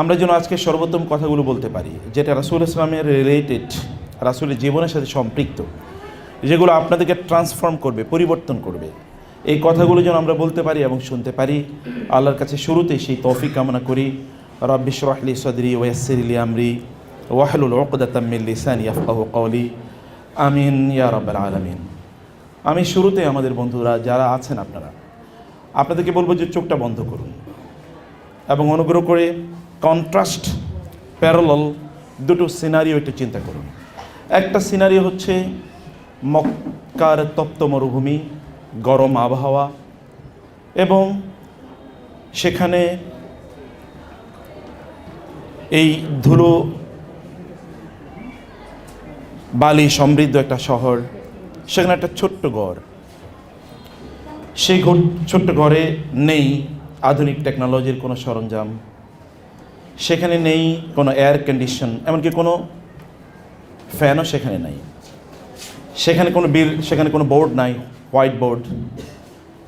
আমরা যেন আজকে সর্বোত্তম কথাগুলো বলতে পারি, যেটা রাসূল ইসলামের রিলেটেড, রাসূলের জীবনের সাথে সম্পৃক্ত, যেগুলো আপনাদেরকে ট্রান্সফর্ম করবে, পরিবর্তন করবে। এই কথাগুলো যেন আমরা বলতে পারি এবং শুনতে পারি। আল্লাহর কাছে শুরুতেই সেই তৌফিক কামনা করি। রব্বি ইশরাহ লি সাদরি ওয়া ইয়াসসির লি আমরি ওয়াহলুল উকদাতাম মিন লিসানি ইয়াফকাহু কওলি। আমিন ইয়া রাব্বাল আলামিন। আমি শুরুতে আমাদের বন্ধুরা যারা আছেন আপনাদেরকে বলবো যে চোখটা বন্ধ করুন এবং অনুগ্রহ করে কন্ট্রাস্ট, প্যারালাল দুটো সিনারিও একটু চিন্তা করুন। একটা সিনারিও হচ্ছে মক্কার তপ্ত মরুভূমি, গরম আবহাওয়া, এবং সেখানে এই ধুলো বালি সমৃদ্ধ একটা শহর, সেখানে একটা ছোট্ট ঘর। সেই ছোট্ট ঘরে নেই আধুনিক টেকনোলজির কোনো সরঞ্জাম, সেখানে নেই কোনো এয়ার কন্ডিশন, এমনকি কোনো ফ্যানও সেখানে নাই। সেখানে কোনো বোর্ড নাই, হোয়াইট বোর্ড।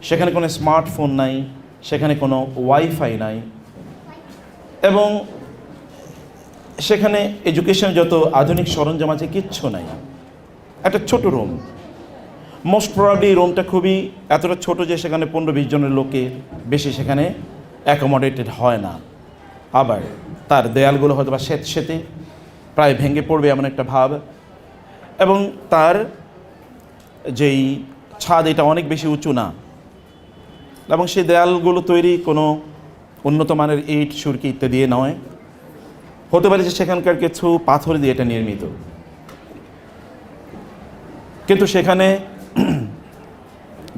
সেখানে কোনো স্মার্টফোন নাই, সেখানে কোনো ওয়াইফাই নাই, এবং সেখানে এডুকেশন যত আধুনিক সরঞ্জাম আছে কিচ্ছু নাই। একটা ছোট রুম, মোস্ট প্রবাবলি রুমটা খুবই এতটা ছোট যে সেখানে 15-20 জনের লোকের বেশি সেখানে অ্যাকোমোডেটেড হয় না। আবার তার দেয়ালগুলো হয়তো বা স্যাঁতস্যাঁতে, প্রায় ভেঙে পড়বে এমন একটা ভাব, এবং তার যেই ছাদ এটা অনেক বেশি উঁচু না, এবং সেই দেয়ালগুলো তৈরি কোনো উন্নত মানের ইট, সুরকি ইত্যাদি দিয়ে নয়। হতে পারে যে সেখানকার কিছু পাথর দিয়ে এটা নির্মিত, কিন্তু সেখানে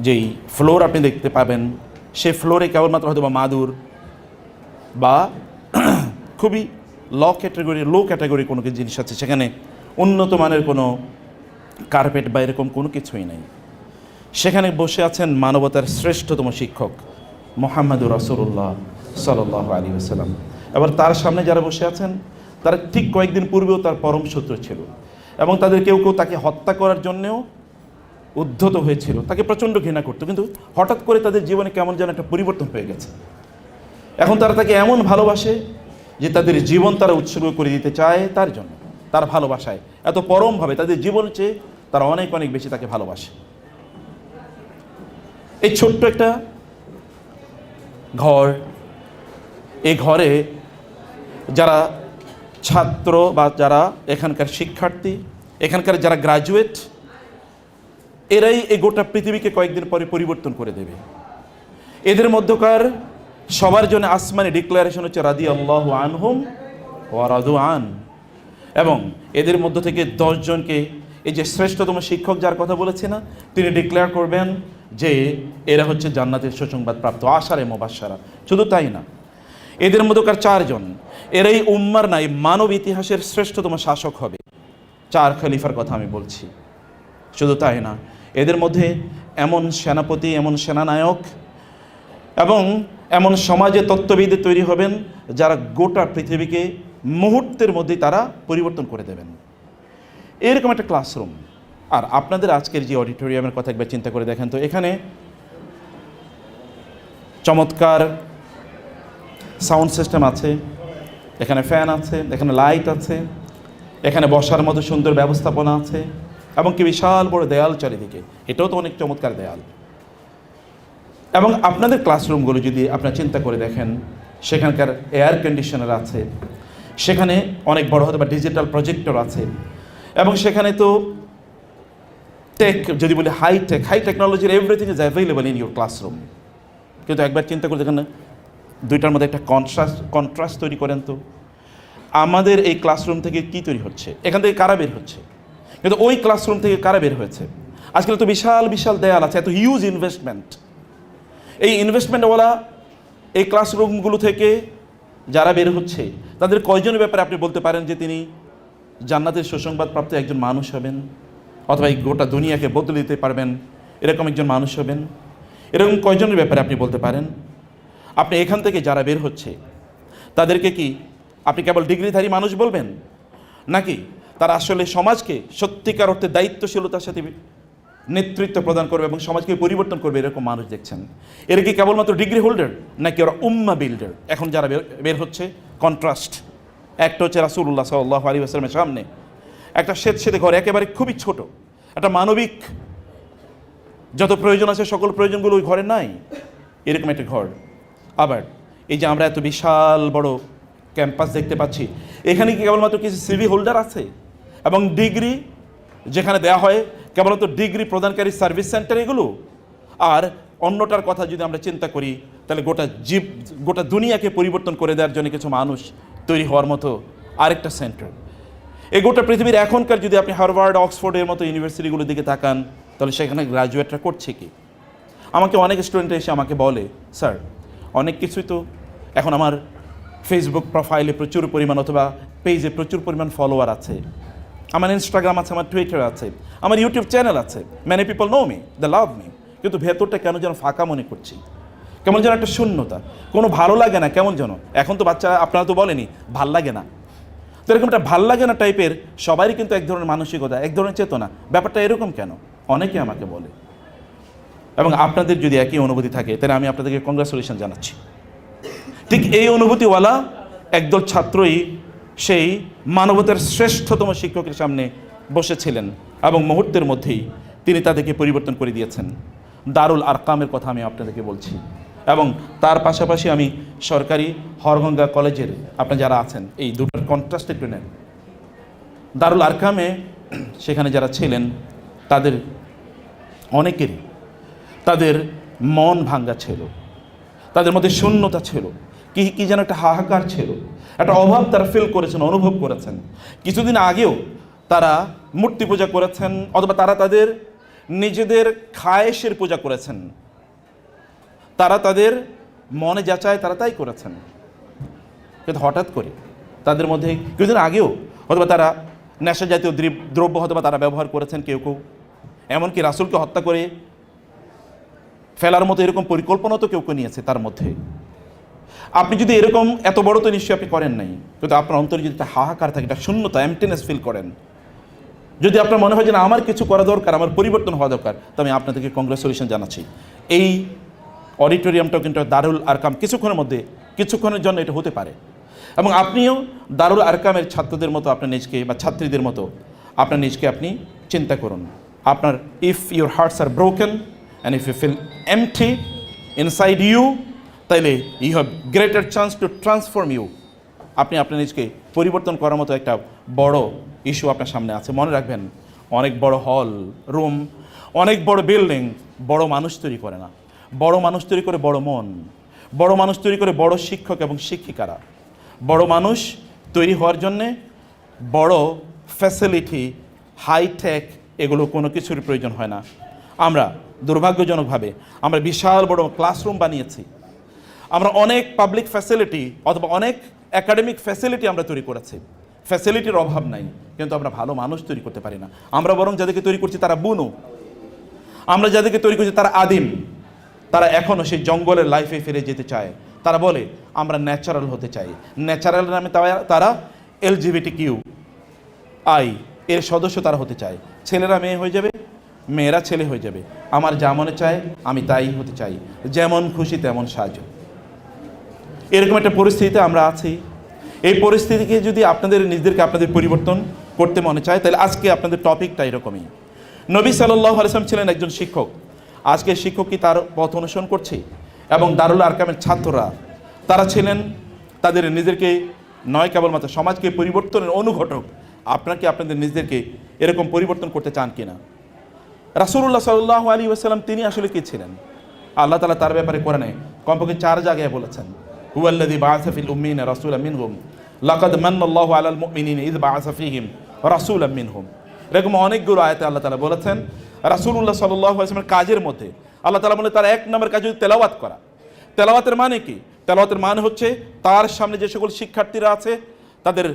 যেই ফ্লোর আপনি দেখতে পাবেন, সেই ফ্লোরে কেবলমাত্র হয়তো বা মাদুর বা খুবই লো ক্যাটাগরি কোনো কিছু জিনিস আছে। সেখানে উন্নত মানের কোনো কার্পেট বা এরকম কোনো কিছুই নেই। সেখানে বসে আছেন মানবতার শ্রেষ্ঠতম শিক্ষক মুহাম্মদুর রাসূলুল্লাহ সাল্লাল্লাহু আলাইহি ওয়াসাল্লাম। এবার তার সামনে যারা বসে আছেন তারা ঠিক কয়েকদিন পূর্বেও তার পরম শত্রু ছিল, এবং তাদের কেউ কেউ তাকে হত্যা করার জন্যেও উদ্ধত হয়েছিল, তাকে প্রচণ্ড ঘৃণা করতো। কিন্তু হঠাৎ করে তাদের জীবনে কেমন যেন একটা পরিবর্তন হয়ে গেছে। এখন তারা তাকে এমন ভালোবাসে যে তাদের জীবন তারা উৎসর্গ করে দিতে চায় তার জন্য, তার ভালোবাসায় এত পরমভাবে তাদের জীবন চেয়ে তারা অনেক অনেক বেশি তাকে ভালোবাসে। এই ছোট্ট একটা ঘর, এই ঘরে যারা ছাত্র বা যারা এখানকার শিক্ষার্থী, এখানকার যারা গ্রাজুয়েট, এরাই এই গোটা পৃথিবীকে কয়েকদিন পরে পরিবর্তন করে দেবে। এদের মধ্যকার সবার জন্য আসমানি ডিক্লারেশন হচ্ছে রাদিয়াল্লাহু আনহুম ওয়া রাদু আন, এবং এদের মধ্য থেকে 10 জনকে এই যে শ্রেষ্ঠতম শিক্ষক যার কথা বলেছে না, তিনি ডিক্লেয়ার করবেন যে এরা হচ্ছে জান্নাতের সুসংবাদ প্রাপ্ত, আশারে মুবাশশারা। শুধু তাই না, এদের মধ্যকার 4 জন এরাই উম্মার নাই মানব ইতিহাসের শ্রেষ্ঠতম শাসক হবে। 4 খলিফার কথা আমি বলছি। শুধু তাই না, এদের মধ্যে এমন সেনাপতি, এমন সেনানায়ক এবং এমন সমাজে তত্ত্ববিদ তৈরি হবেন যারা গোটা পৃথিবীকে মুহূর্তের মধ্যেই তারা পরিবর্তন করে দেবেন। এরকম একটা ক্লাসরুম। আর আপনাদের আজকের যে অডিটোরিয়ামের কথা একবার চিন্তা করে দেখেন তো, এখানে চমৎকার সাউন্ড সিস্টেম আছে, এখানে ফ্যান আছে, এখানে লাইট আছে, এখানে বসার মতো সুন্দর ব্যবস্থাপনা আছে, এবং কি বিশাল বড় দেয়াল চারিদিকে, এটাও তো অনেক চমৎকার দেয়াল। এবং আপনাদের ক্লাসরুমগুলো যদি আপনারা চিন্তা করে দেখেন, সেখানকার এয়ার কন্ডিশনার আছে, সেখানে অনেক বড় হয়তো বা ডিজিটাল প্রজেক্টর আছে, এবং সেখানে তো টেক, যদি বলি হাই টেকনোলজির everything is available in your classroom. কিন্তু একবার চিন্তা করে দেখেন, দুইটার মধ্যে একটা কন্ট্রাস্ট তৈরি করেন তো। আমাদের এই ক্লাসরুম থেকে কি তৈরি হচ্ছে, এখান থেকে কারা বের হচ্ছে, কিন্তু ওই ক্লাসরুম থেকে কারা বের হয়েছে? আজকাল তো বিশাল বিশাল দেয়াল আছে, এত হিউজ ইনভেস্টমেন্ট। এই ইনভেস্টমেন্টওয়ালা এই ক্লাসরুমগুলো থেকে যারা বের হচ্ছে, তাদের কয়জনের ব্যাপারে আপনি বলতে পারেন যে তিনি জান্নাতের সুসংবাদপ্রাপ্ত একজন মানুষ হবেন, অথবা এই গোটা দুনিয়াকে বদলে দিতে পারবেন এরকম একজন মানুষ হবেন? এরকম কয়জনের ব্যাপারে আপনি বলতে পারেন? আপনি এখান থেকে যারা বের হচ্ছে তাদেরকে কি আপনি কেবল ডিগ্রিধারী মানুষ বলবেন, নাকি তারা আসলে সমাজকে সত্যিকার অর্থে দায়িত্বশীলতার সাথে নেতৃত্ব প্রদান করবে এবং সমাজকে পরিবর্তন করবে এরকম মানুষ দেখছেন? এরা কি কেবলমাত্র ডিগ্রি হোল্ডার, নাকি ওরা উম্মা বিল্ডার? এখন যারা বের হচ্ছে কন্ট্রাস্ট। একটা হচ্ছে রাসূলুল্লাহ সাল্লাল্লাহু আলাইহি ওয়াসাল্লামের সামনে একটা সেদে ঘর, একেবারে খুবই ছোট, একটা মানবিক যত প্রয়োজন আছে সকল প্রয়োজনগুলো ওই ঘরে নাই, এরকম একটা ঘর। আবার এই যে আমরা এত বিশাল বড় ক্যাম্পাস দেখতে পাচ্ছি, এখানে কি কেবলমাত্র কিছু সিভি হোল্ডার আছে এবং ডিগ্রি যেখানে দেওয়া হয় কেবলমাত্র ডিগ্রি প্রদানকারী সার্ভিস সেন্টার এগুলো? আর অন্যটার কথা যদি আমরা চিন্তা করি তাহলে গোটা দুনিয়াকে পরিবর্তন করে দেওয়ার জন্য কিছু মানুষ তৈরি হওয়ার মতো আরেকটা সেন্টার। এই গোটা পৃথিবীর এখনকার যদি আপনি হার্ভার্ড, অক্সফোর্ডের মতো ইউনিভার্সিটিগুলোর দিকে তাকান, তাহলে সেখানে গ্রাজুয়েটরা করছে কি? আমাকে অনেক স্টুডেন্ট এসে আমাকে বলে, স্যার অনেক কিছুই তো এখন আমার ফেসবুক প্রোফাইলে প্রচুর পরিমাণ অথবা পেজে প্রচুর পরিমাণ ফলোয়ার আছে, আমার ইনস্টাগ্রাম আছে, আমার টুইটার আছে, আমার ইউটিউব চ্যানেল আছে, মেনি পিপল নো মি, দে লাভ মি, কিন্তু ভেতরটা কেন যেন ফাঁকা মনে করছি, কেমন যেন একটা শূন্যতা, কোনো ভালো লাগে না কেমন যেন। এখন তো বাচ্চা, আপনারা তো বলেনি ভাল লাগে না, তো এরকম একটা ভাল লাগে না টাইপের সবারই কিন্তু এক ধরনের মানসিকতা, এক ধরনের চেতনা। ব্যাপারটা এরকম কেন? অনেকে আমাকে বলে, এবং আপনাদের যদি একই অনুভূতি থাকে তাহলে আমি আপনাদেরকে কংগ্রাচুলেশন জানাচ্ছি। ঠিক এই অনুভূতিওয়ালা একদল ছাত্রই সেই মানবতার শ্রেষ্ঠতম শিক্ষকের সামনে বসেছিলেন এবং মুহূর্তের মধ্যেই তিনি তাদেরকে পরিবর্তন করে দিয়েছেন। দারুল আরকামের কথা আমি আপনাদেরকে বলছি, এবং তার পাশাপাশি আমি সরকারি হরগঙ্গা কলেজের আপনারা যারা আছেন এই দুটোর কন্ট্রাস্ট একটু নেন। দারুল আরকামে সেখানে যারা ছিলেন তাদের অনেকেরই তাদের মন ভাঙ্গা ছিল, তাদের মধ্যে শূন্যতা ছিল, কি যেন একটা হাহাকার ছিল, একটা অভাব তারা ফিল করেছেন, অনুভব করেছেন। কিছুদিন আগেও তারা মূর্তি পূজা করেছেন অথবা তারা তাদের নিজেদের খায়েশের পূজা করেছেন, তারা তাদের মনে যা চায় তারা তাই করেছেন। কিন্তু হঠাৎ করে তাদের মধ্যে কিছুদিন আগেও অথবা তারা নেশা জাতীয় দ্রব্য অথবা তারা ব্যবহার করেছেন, কেউ কেউ এমনকি রাসূলকে হত্যা করে ফেলার মতো এরকম পরিকল্পনা তো কেউ কেউ নিয়েছে তার মধ্যে। আপনি যদি এরকম এত বড় তো নিশ্চয়ই আপনি করেন নাই, কিন্তু আপনার অন্তরে যদি একটা হাহাকার থাকে, একটা শূন্যতা, এমটিনেস ফিল করেন, যদি আপনার মনে হয় যে না আমার কিছু করা দরকার, আমার পরিবর্তন হওয়া দরকার, তো আমি আপনাদেরকে কংগ্রাচুলেশন জানাচ্ছি। এই অডিটোরিয়ামটাও কিন্তু দারুল আরকাম কিছুক্ষণের জন্য এটা হতে পারে, এবং আপনিও দারুল আরকামের ছাত্রদের মতো আপনার নিজকে বা ছাত্রীদের মতো আপনার নিজকে আপনি চিন্তা করুন। আপনার if your hearts are broken and if you feel empty inside you, তাইলে you have greater chance to transform you. আপনি আপনার নিজকে পরিবর্তন করার মতো একটা বড় ইস্যু আপনার সামনে আছে। মনে রাখবেন, অনেক বড় হল রুম, অনেক বড় বিল্ডিং বড় মানুষ তৈরি করে না, বড় মানুষ তৈরি করে বড় মন, বড় মানুষ তৈরি করে বড় শিক্ষক এবং শিক্ষিকারা। বড় মানুষ তৈরি হওয়ার জন্যে বড় ফ্যাসিলিটি, হাইটেক এগুলো কোনো কিছুর প্রয়োজন হয় না। আমরা দুর্ভাগ্যজনকভাবে আমরা বিশাল বড় ক্লাসরুম বানিয়েছি, আমরা অনেক পাবলিক ফ্যাসিলিটি অথবা অনেক একাডেমিক ফ্যাসিলিটি আমরা তৈরি করেছি, ফ্যাসিলিটির অভাব নাই, কিন্তু আমরা ভালো মানুষ তৈরি করতে পারি না। আমরা বরং যাদেরকে তৈরি করছি তারা বুনো, আমরা যাদেরকে তৈরি করছি তারা আদিম, তারা এখনও সেই জঙ্গলের লাইফে ফিরে যেতে চায়। তারা বলে আমরা ন্যাচারাল হতে চাই, ন্যাচারাল নামে তারা LGBTQ এর সদস্য তারা হতে চায়। ছেলেরা মেয়ে হয়ে যাবে, মেয়েরা ছেলে হয়ে যাবে, আমার যা মনে চায় আমি তাই হতে চাই, যেমন খুশি তেমন সাজো। এরকম একটা পরিস্থিতিতে আমরা আছি। এই পরিস্থিতিকে যদি আপনাদের নিজেদেরকে আপনাদের পরিবর্তন করতে মনে চায়, তাহলে আজকে আপনাদের টপিকটা এরকমই। নবী সাল্লাল্লাহু আলাইহি ওয়াসাল্লাম ছিলেন একজন শিক্ষক, আজকে শিক্ষক কি তার পথ অনুসরণ করছে? এবং দারুল আরকামের ছাত্ররা তারা ছিলেন তাদের নিজেদেরকে নয় কেবলমাত্র সমাজকে পরিবর্তনের অনুঘটক, আপনাকে আপনাদের নিজেদেরকে এরকম পরিবর্তন করতে চান কিনা? রাসূলুল্লাহ সাল্লাল্লাহু আলাইহি ওয়াসাল্লাম তিনি আসলে কি ছিলেন? আল্লাহ তাআলা তার ব্যাপারে কোরআনে কমপক্ষে 4 জায়গায় বলেছেন, হুয়াল্লাযী বাআসা ফিল উম্মিয়িনা রাসূলাম মিনহুম লাকাদ মান্নাল্লাহু আলাল মুমিনিনা ইয বাআসা ফীহিম রাসূলাম মিনহুম। এরকম অনেকগুলো আয়াতে আল্লাহ তাআলা বলেছেন রাসূলুল্লাহ সাল্লাল্লাহু আলাইহি ওয়াসাল্লামের কাজের মধ্যে আল্লাহ তাআলা বলে তার 1 নম্বর কাজ হচ্ছে তেলাওয়াত করা। তেলাওয়াতের মানে কি? তেলাওয়াতের মানে হচ্ছে তার সামনে যে সকল শিক্ষার্থীরা আছে তাদের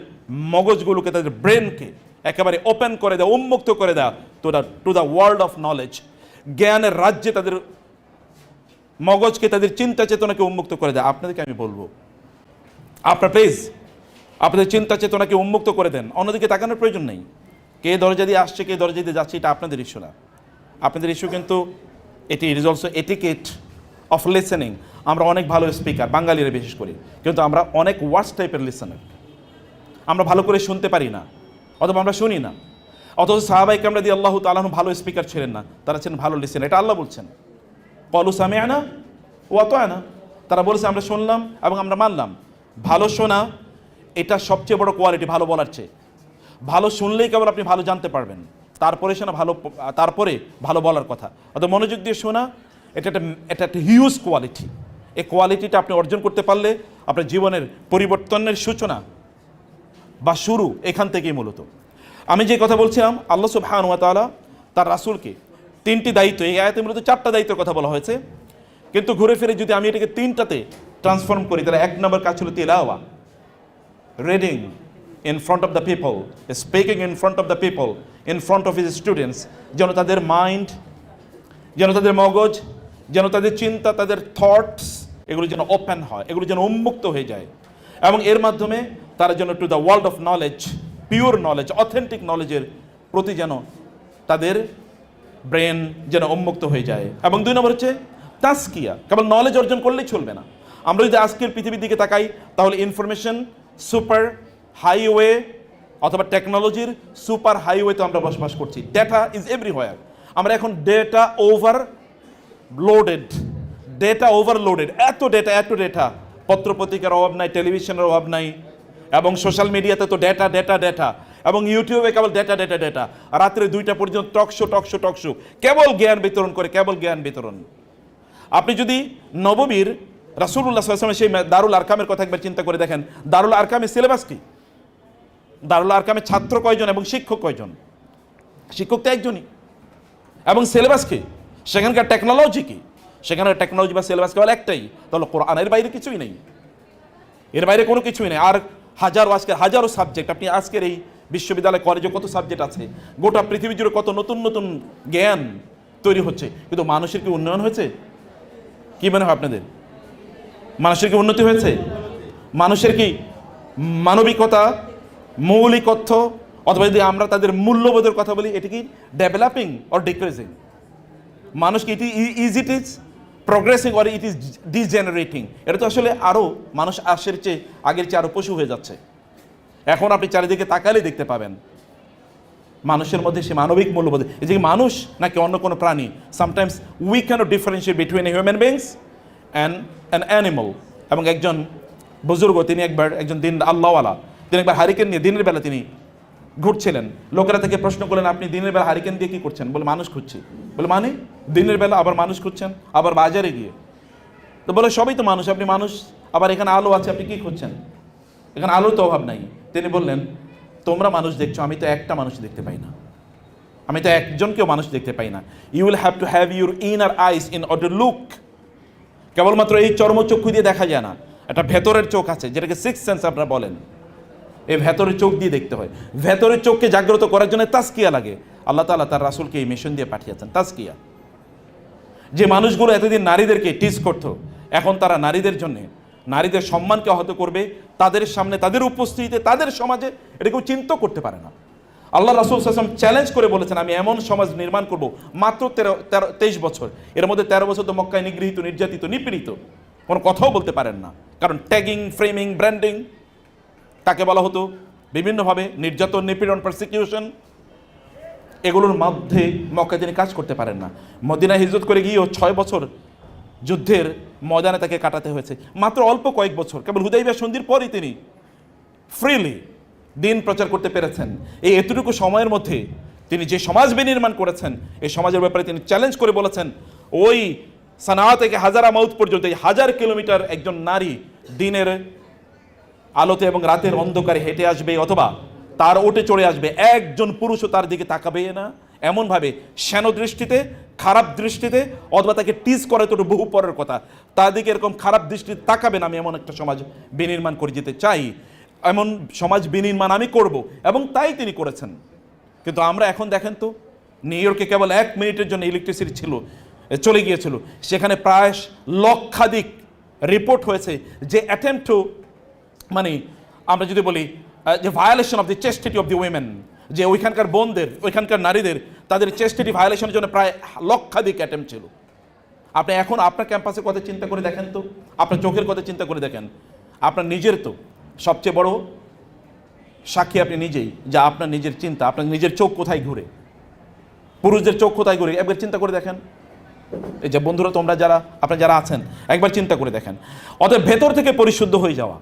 মগজগুলোকে, তাদের ব্রেনকে একেবারে ওপেন করে দেওয়া, উন্মুক্ত করে দেওয়া to the world of knowledge. জ্ঞানের রাজ্যে তাদের মগজকে, তাদের চিন্তা চেতনাকে উন্মুক্ত করে দেয়। আপনাদেরকে আমি বলবো, আপনার প্লিজ আপনাদের চিন্তা চেতনাকে উন্মুক্ত করে দেন, অন্যদিকে তাকানোর প্রয়োজন নেই। কে দরজা দিয়ে আসছে, কে দরজা দিয়ে যাচ্ছে, এটা আপনাদের ইস্যু না। আপনাদের ইস্যু কিন্তু এটি is also etiquette of listening. আমরা অনেক ভালো স্পিকার, বাঙালিরা বিশেষ করে, কিন্তু আমরা অনেক ওয়ার্স টাইপের লিসনার। আমরা ভালো করে শুনতে পারি না, অথবা আমরা শুনি না। অথচ সাহাবায়ে কেরাম রাদিয়াল্লাহু তাআলা আনহুম ভালো স্পিকার ছিলেন না, তারা ছিলেন ভালো লিসনার। এটা আল্লাহ বলছেন, ক্বালু সামি'না ওয়া আতা'না, তারা বলেছে আমরা শুনলাম এবং আমরা মানলাম। ভালো শোনা এটা সবচেয়ে বড় কোয়ালিটি ভালো বলার চেয়ে। ভালো শুনলেই কেবল আপনি ভালো জানতে পারবেন, তারপরে শোনা ভালো, তারপরে ভালো বলার কথা। অর্থাৎ মনোযোগ দিয়ে শোনা এটা একটা হিউজ কোয়ালিটি। এই কোয়ালিটিটা আপনি অর্জন করতে পারলে আপনার জীবনের পরিবর্তনের সূচনা বা শুরু এখান থেকেই মূলত। আমি যে কথা বলছিলাম, আল্লাহ সুবহানাহু ওয়া তাআলা তার রাসূলকে 3টি দায়িত্ব, এই আয়াতে মূলত 4টা দায়িত্বের কথা বলা হয়েছে, কিন্তু ঘুরে ফিরে যদি আমি এটাকে 3টাতে ট্রান্সফর্ম করি, তাহলে 1 নম্বর কাজ ছিল তিলাওয়া, reading in front of the people, speaking in front of the people, in front of his students, যেন তাদের মাইন্ড, যেন তাদের মগজ, যেন তাদের চিন্তা, তাদের থটস, এগুলো যেন ওপেন হয়, এগুলো যেন উন্মুক্ত হয়ে যায়, এবং এর মাধ্যমে তারা যেন to the world of knowledge, pure knowledge, authentic নলেজের প্রতি যেন তাদের ব্রেন যেন উন্মুক্ত হয়ে যায়। এবং 2 নম্বর হচ্ছে তাসকিয়া। কেবল নলেজ অর্জন করলেই চলবে না। আমরা যদি আজকের পৃথিবীর দিকে তাকাই, তাহলে ইনফরমেশন সুপার হাইওয়ে অথবা টেকনোলজির সুপার হাইওয়েতে আমরা বসবাস করছি। Data is everywhere. আমরা এখন ডেটা ওভারলোডেড, এত ডেটা, পত্রপত্রিকার অভাব নাই, টেলিভিশনের অভাব নাই, এবং সোশ্যাল মিডিয়াতে তো ডেটা, এবং ইউটিউবে কেবল ডেটা। রাত্রে 2টা পর্যন্ত টকশো, কেবল জ্ঞান বিতরণ। আপনি যদি নববীর রাসূলুল্লাহ সাল্লাল্লাহু আলাইহি ওয়াসাল্লাম সেই দারুল আরকামের কথা একবার চিন্তা করে দেখেন, দারুল আরকামের সিলেবাস কি? দারুল আরকামের ছাত্র কয়জন এবং শিক্ষক কয়জন? শিক্ষক তো একজনই। এবং সিলেবাস কি? সেখানকার টেকনোলজি কি? সেখানকার টেকনোলজি বা সিলেবাস কেবল একটাই, তাহলে কোরআন। এর বাইরে কিছুই নেই, এর বাইরে কোনো কিছুই নেই। আর হাজারো সাবজেক্ট, আপনি আজকের এই বিশ্ববিদ্যালয় কলেজে কত সাবজেক্ট আছে, গোটা পৃথিবী জুড়ে কত নতুন জ্ঞান তৈরি হচ্ছে, কিন্তু মানুষের কি উন্নয়ন হয়েছে? কি মনে হয় আপনাদের? মানুষের কি উন্নতি হয়েছে? মানুষের কি মানবিকতা, মৌলিকত্ব, অথবা যদি আমরা তাদের মূল্যবোধের কথা বলি, এটি কি ডেভেলপিং অর ডিক্রিজিং? মানুষ কি is progressing or it is degenerating? এটা তো আসলে আরও মানুষ আগের চেয়ে আরও পশু হয়ে যাচ্ছে। এখন আপনি চারিদিকে তাকালে দেখতে পাবেন মানুষের মধ্যে সে মানবিক মূল্যবোধ, এই যে মানুষ নাকি অন্য কোনো প্রাণী। Sometimes we can't differentiate between a human beings and an animal. এবং একজন বুজুর্গ, তিনি একজন আল্লাহওয়ালা, তিনি একবার হারিকেন নিয়ে দিনের বেলা তিনি ঘুরছিলেন। লোকেরা থেকে প্রশ্ন করলেন, আপনি দিনের বেলা হারিকেন দিয়ে কী করছেন? বলে, মানুষ খুঁজছি। বলে, মানে দিনের বেলা আবার মানুষ খুঁজছেন, আবার বাজারে গিয়ে? তো বলে, সবই তো মানুষ, আপনি মানুষ, আবার এখানে আলো আছে, আপনি কী খুঁজছেন? এখানে আলোর তো অভাব নাই। তিনি বললেন, তোমরা মানুষ দেখছো, আমি তো একটা মানুষ দেখতে পাই না, আমি তো একজনকেও মানুষ দেখতে পাই না। You will have to have your inner eyes in order to look. কেবলমাত্র এই চর্মচক্ষু দিয়ে দেখা যায় না, একটা ভেতরের চোখ আছে, যেটাকে সিক্স সেন্স আপনারা বলেন। এই ভেতরের চোখ দিয়ে দেখতে হয়। ভেতরের চোখকে জাগ্রত করার জন্য তাসকিয়া লাগে। আল্লাহ তাআলা তার রাসূলকে এই মিশন দিয়ে পাঠিয়েছেন, তাসকিয়া। যে মানুষগুলো এতদিন নারীদেরকে টিজ করতো, এখন তারা নারীদের জন্য, নারীদের সম্মানকে আহত করবে, তাদের সামনে, তাদের উপস্থিতিতে, তাদের সমাজে, এটা কেউ চিন্তা করতে পারে না। আল্লাহ রাসূল সাল্লাল্লাহু আলাইহি ওয়াসাল্লাম চ্যালেঞ্জ করে বলেছেন, আমি এমন সমাজ নির্মাণ করব, মাত্র 23 বছর, এর মধ্যে 13 বছর তো মক্কায় নিগৃহীত, নির্যাতিত, নিপীড়িত, কোনো কথাও বলতে পারেন না। কারণ ট্যাগিং, ফ্রেমিং, ব্র্যান্ডিং তাকে বলা হতো, বিভিন্নভাবে নির্যাতন, নিপীড়ন, পারসিকিউশন, এগুলোর মধ্যে মক্কায় তিনি কাজ করতে পারেন না। মদিনায় হিজরত করে গিয়েও 6 বছর যুদ্ধের ময়দানে তাকে কাটাতে হয়েছে। মাত্র অল্প কয়েক বছর, কেবল হুদাইবিয়া সন্ধির পরই তিনি ফ্রিলি দিন প্রচার করতে পেরেছেন। এই এতটুকু সময়ের মধ্যে তিনি যে সমাজ বিনির্মাণ করেছেন, এই সমাজের ব্যাপারে তিনি চ্যালেঞ্জ করে বলেছেন, ওই সানা থেকে হাজারা মাউত পর্যন্ত, এই 1000 কিলোমিটার একজন নারী দিনের আলোতে এবং রাতের অন্ধকারে হেঁটে আসবে, অথবা তার ওটে চড়ে আসবে, একজন পুরুষও তার দিকে তাকাবে না, এমনভাবে শ্যান দৃষ্টিতে, খারাপ দৃষ্টিতে, অথবা তাকে টিজ করে তো বহু পরের কথা, তার দিকে এরকম খারাপ দৃষ্টিতে তাকাবে না। আমি এমন একটা সমাজ বিনির্মাণ করে যেতে চাই, এমন সমাজ বিনির্মাণ আমি করব, এবং তাই তিনি করেছেন। কিন্তু আমরা এখন দেখেন তো, নিউ ইয়র্কে কেবল 1 মিনিটের জন্য ইলেকট্রিসিটি চলে গিয়েছিল, সেখানে প্রায় লক্ষাধিক রিপোর্ট হয়েছে যে অ্যাটেম্প্ট টু, মানে আমরা যদি বলি যে violation of the chastity of the women, যে ওইখানকার বোনদের, ওইখানকার নারীদের, তাদের চেস্টিটি ভায়োলেশনের জন্য প্রায় লক্ষাধিক অ্যাটেম্প্ট ছিল। আপনি এখন আপনার ক্যাম্পাসের কথা চিন্তা করে দেখেন তো, আপনার চোখের কথা চিন্তা করে দেখেন, আপনার নিজের তো সবচেয়ে বড় সাক্ষী আপনি নিজেই, যা আপনার নিজের চিন্তা, আপনার নিজের চোখ কোথায় ঘুরে, পুরুষদের চোখ কোথায় ঘুরে একবার চিন্তা করে দেখেন। এই যে বন্ধুরা তোমরা যারা আপনারা যারা আছেন একবার চিন্তা করে দেখেন। অতএব ভেতর থেকে পরিশুদ্ধ হয়ে যাওয়া,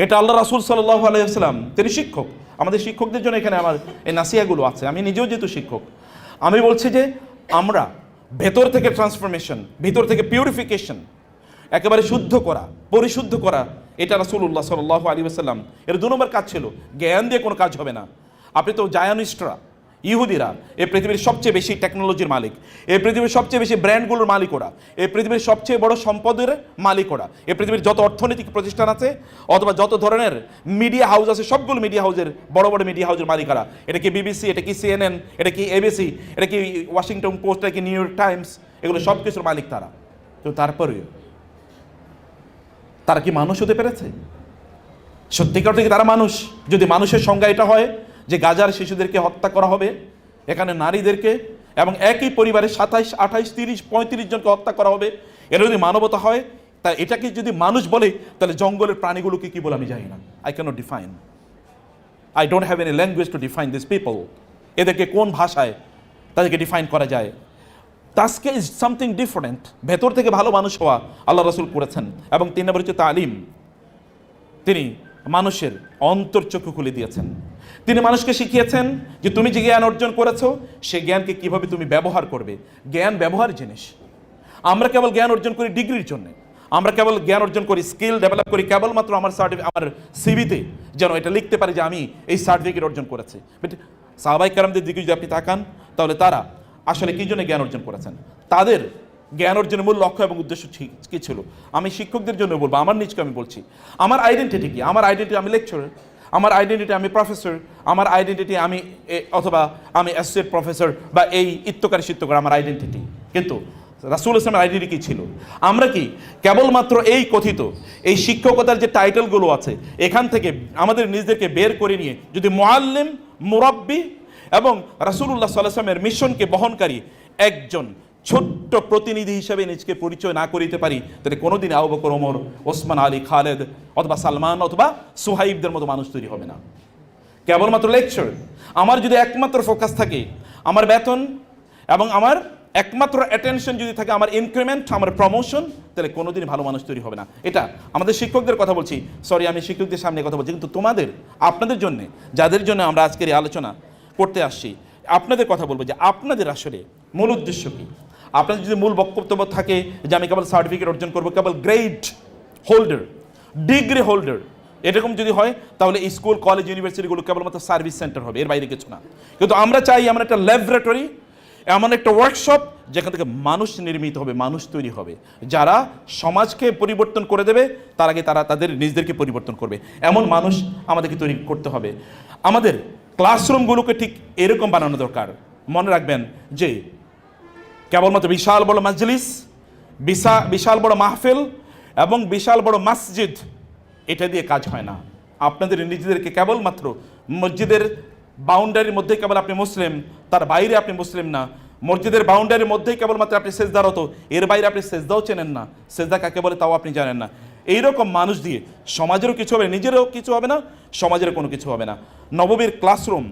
এটা আল্লাহ রাসূল সাল্লাল্লাহু আলাইহি ওয়াসাল্লাম, তিনি শিক্ষক। আমাদের শিক্ষকদের জন্য এখানে আমার এই নাসিহাগুলো আছে। আমি নিজেও যেহেতু শিক্ষক, আমি বলছি যে আমরা ভেতর থেকে ট্রান্সফরমেশন, ভিতর থেকে পিউরিফিকেশন, একেবারে শুদ্ধ করা, পরিশুদ্ধ করা, এটা রাসূলুল্লাহ সাল্লাল্লাহু আলাইহি ওয়াসাল্লাম এর 2 নম্বর কাজ ছিল। জ্ঞান দিয়ে কোনো কাজ হবে না। আপনি তো জায়নিস্টরা, ইহুদিরা এই পৃথিবীর সবচেয়ে বেশি টেকনোলজির মালিক, এই পৃথিবীর সবচেয়ে বেশি ব্র্যান্ডগুলোর মালিক ওরা, এই পৃথিবীর সবচেয়ে বড় সম্পদের মালিক ওরা, এই পৃথিবীর যত অর্থনৈতিক প্রতিষ্ঠান আছে অথবা যত ধরনের মিডিয়া হাউস আছে সবগুলো মিডিয়া হাউসের বড় বড় মিডিয়া হাউসের মালিকারা। এটা কি বিবিসি, এটা কি সিএনএন, এটা কি এবিসি, এটা কি ওয়াশিংটন পোস্ট, এটা কি নিউ ইয়র্ক টাইমস, এগুলো সব কিছুর মালিক তারা। তো তারপরেও তারা কি মানুষ হতে পেরেছে? সত্যিকার থেকে তারা মানুষ? যদি মানুষের সংজ্ঞা এটা হয় যে গাজার শিশুদেরকে হত্যা করা হবে, এখানে নারীদেরকে এবং একই পরিবারে 27, 28, 30, 35 জনকে হত্যা করা হবে, এটা যদি মানবতা হয়, তা এটাকে যদি মানুষ বলে, তাহলে জঙ্গলের প্রাণীগুলোকে কি বলে আমি জানি না। I can't define, I don't have any language to define this people. এদেরকে কোন ভাষায় তাদেরকে ডিফাইন করা যায়? তাস্কে ইজ সামথিং ডিফারেন্ট। ভেতর থেকে ভালো মানুষ হওয়া আল্লাহ রাসূল করেছেন। এবং 3 নম্বর হচ্ছে তালিম। তিনি মানুষের অন্তর্চক্ষু খুলে দিয়েছেন। তিনি মানুষকে শিখিয়েছেন যে তুমি যে জ্ঞান অর্জন করেছো সে জ্ঞানকে কিভাবে তুমি ব্যবহার করবে। জ্ঞান ব্যবহার জিনিস। আমরা কেবল জ্ঞান অর্জন করি ডিগ্রির জন্য, আমরা কেবল জ্ঞান অর্জন করি, স্কিল ডেভেলপ করি কেবলমাত্র আমার আমার সিভিতে যেন এটা লিখতে পারি যে আমি এই সার্টিফিকেট অর্জন করেছি। বাট সাহাবায়ে কেরামদের দিকে যদি আপনি তাকান, তাহলে তারা আসলে কী জন্য জ্ঞান অর্জন করেছেন, তাদের জ্ঞান অর্জনের মূল লক্ষ্য এবং উদ্দেশ্য কী ছিল। আমি শিক্ষকদের জন্য বলবো, আমার নিজকে আমি বলছি, আমার আইডেন্টিটি কি? আমার আইডেন্টিটি আমি লেকচারার, আমার আইডেন্টিটি আমি প্রফেসর, আমার আইডেন্টিটি আমি অথবা আমি অ্যাসোসিয়েট প্রফেসর বা এই ইত্যকারী শিক্ষক, আমার আইডেন্টিটি। কিন্তু রাসূল ইসলামের আইডেন্টিটি কী ছিল? আমরা কি কেবলমাত্র এই কথিত এই শিক্ষকতার যে টাইটেলগুলো আছে এখান থেকে আমাদের নিজেদেরকে বের করে নিয়ে যদি মুআল্লিম, মুরাব্বি এবং রাসূলুল্লাহ সাল্লাল্লাহু আলাইহি ওয়াসাল্লামের মিশনকে বহনকারী একজন ছোট্ট প্রতিনিধি হিসেবে নিজকে পরিচয় না করিতে পারি, তাহলে কোনোদিন আবু বকর, ওমর, ওসমান, আলী, খালেদ অথবা সালমান অথবা সুহাইবদের মতো মানুষ তৈরি হবে না। কেবলমাত্র লেকচার, আমার যদি একমাত্র ফোকাস থাকে আমার বেতন এবং আমার একমাত্র অ্যাটেনশন যদি থাকে আমার ইনক্রিমেন্ট, আমার প্রমোশন, তাহলে কোনোদিন ভালো মানুষ তৈরি হবে না। এটা আমাদের শিক্ষকদের কথা বলছি, সরি আমি শিক্ষকদের সামনে কথা বলছি, কিন্তু তোমাদের, আপনাদের জন্যে, যাদের জন্য আমরা আজকের এই আলোচনা করতে আসছি, আপনাদের কথা বলবো যে আপনাদের আসলে মূল উদ্দেশ্য কী। আপনাদের যদি মূল বক্তব্য থাকে যে আমি কেবল সার্টিফিকেট অর্জন করবো, কেবল গ্রেড হোল্ডার, ডিগ্রি হোল্ডার, এরকম যদি হয় তাহলে এই স্কুল, কলেজ, ইউনিভার্সিটিগুলো কেবলমাত্র সার্ভিস সেন্টার হবে, এর বাইরে কিছু না। কিন্তু আমরা চাই এমন একটা ল্যাবরেটরি, এমন একটা ওয়ার্কশপ যেখান থেকে মানুষ নির্মিত হবে, মানুষ তৈরি হবে, যারা সমাজকে পরিবর্তন করে দেবে, তার আগে তারা তাদের নিজেদেরকে পরিবর্তন করবে। এমন মানুষ আমাদেরকে তৈরি করতে হবে। আমাদের ক্লাসরুমগুলোকে ঠিক এরকম বানানো দরকার। মনে রাখবেন যে কেবলমাত্র বিশাল বড় মজলিস, বিশাল বড় মাহফিল এবং বিশাল বড় মসজিদ, এটা দিয়ে কাজ হয় না। আপনাদের নিজেদেরকে কেবলমাত্র মসজিদের বাউন্ডারির মধ্যে কেবল আপনি মুসলিম, তার বাইরে আপনি মুসলিম না। মসজিদের বাউন্ডারির মধ্যেই কেবলমাত্র আপনি সেজদারত, এর বাইরে আপনি সেজদাও চেনেন না, সেজদা কাকে বলে তাও আপনি জানেন না। এইরকম মানুষ দিয়ে সমাজেরও কিছু হবে, নিজেরও কিছু হবে না, সমাজের কোনো কিছু হবে না। নববীর ক্লাসরুম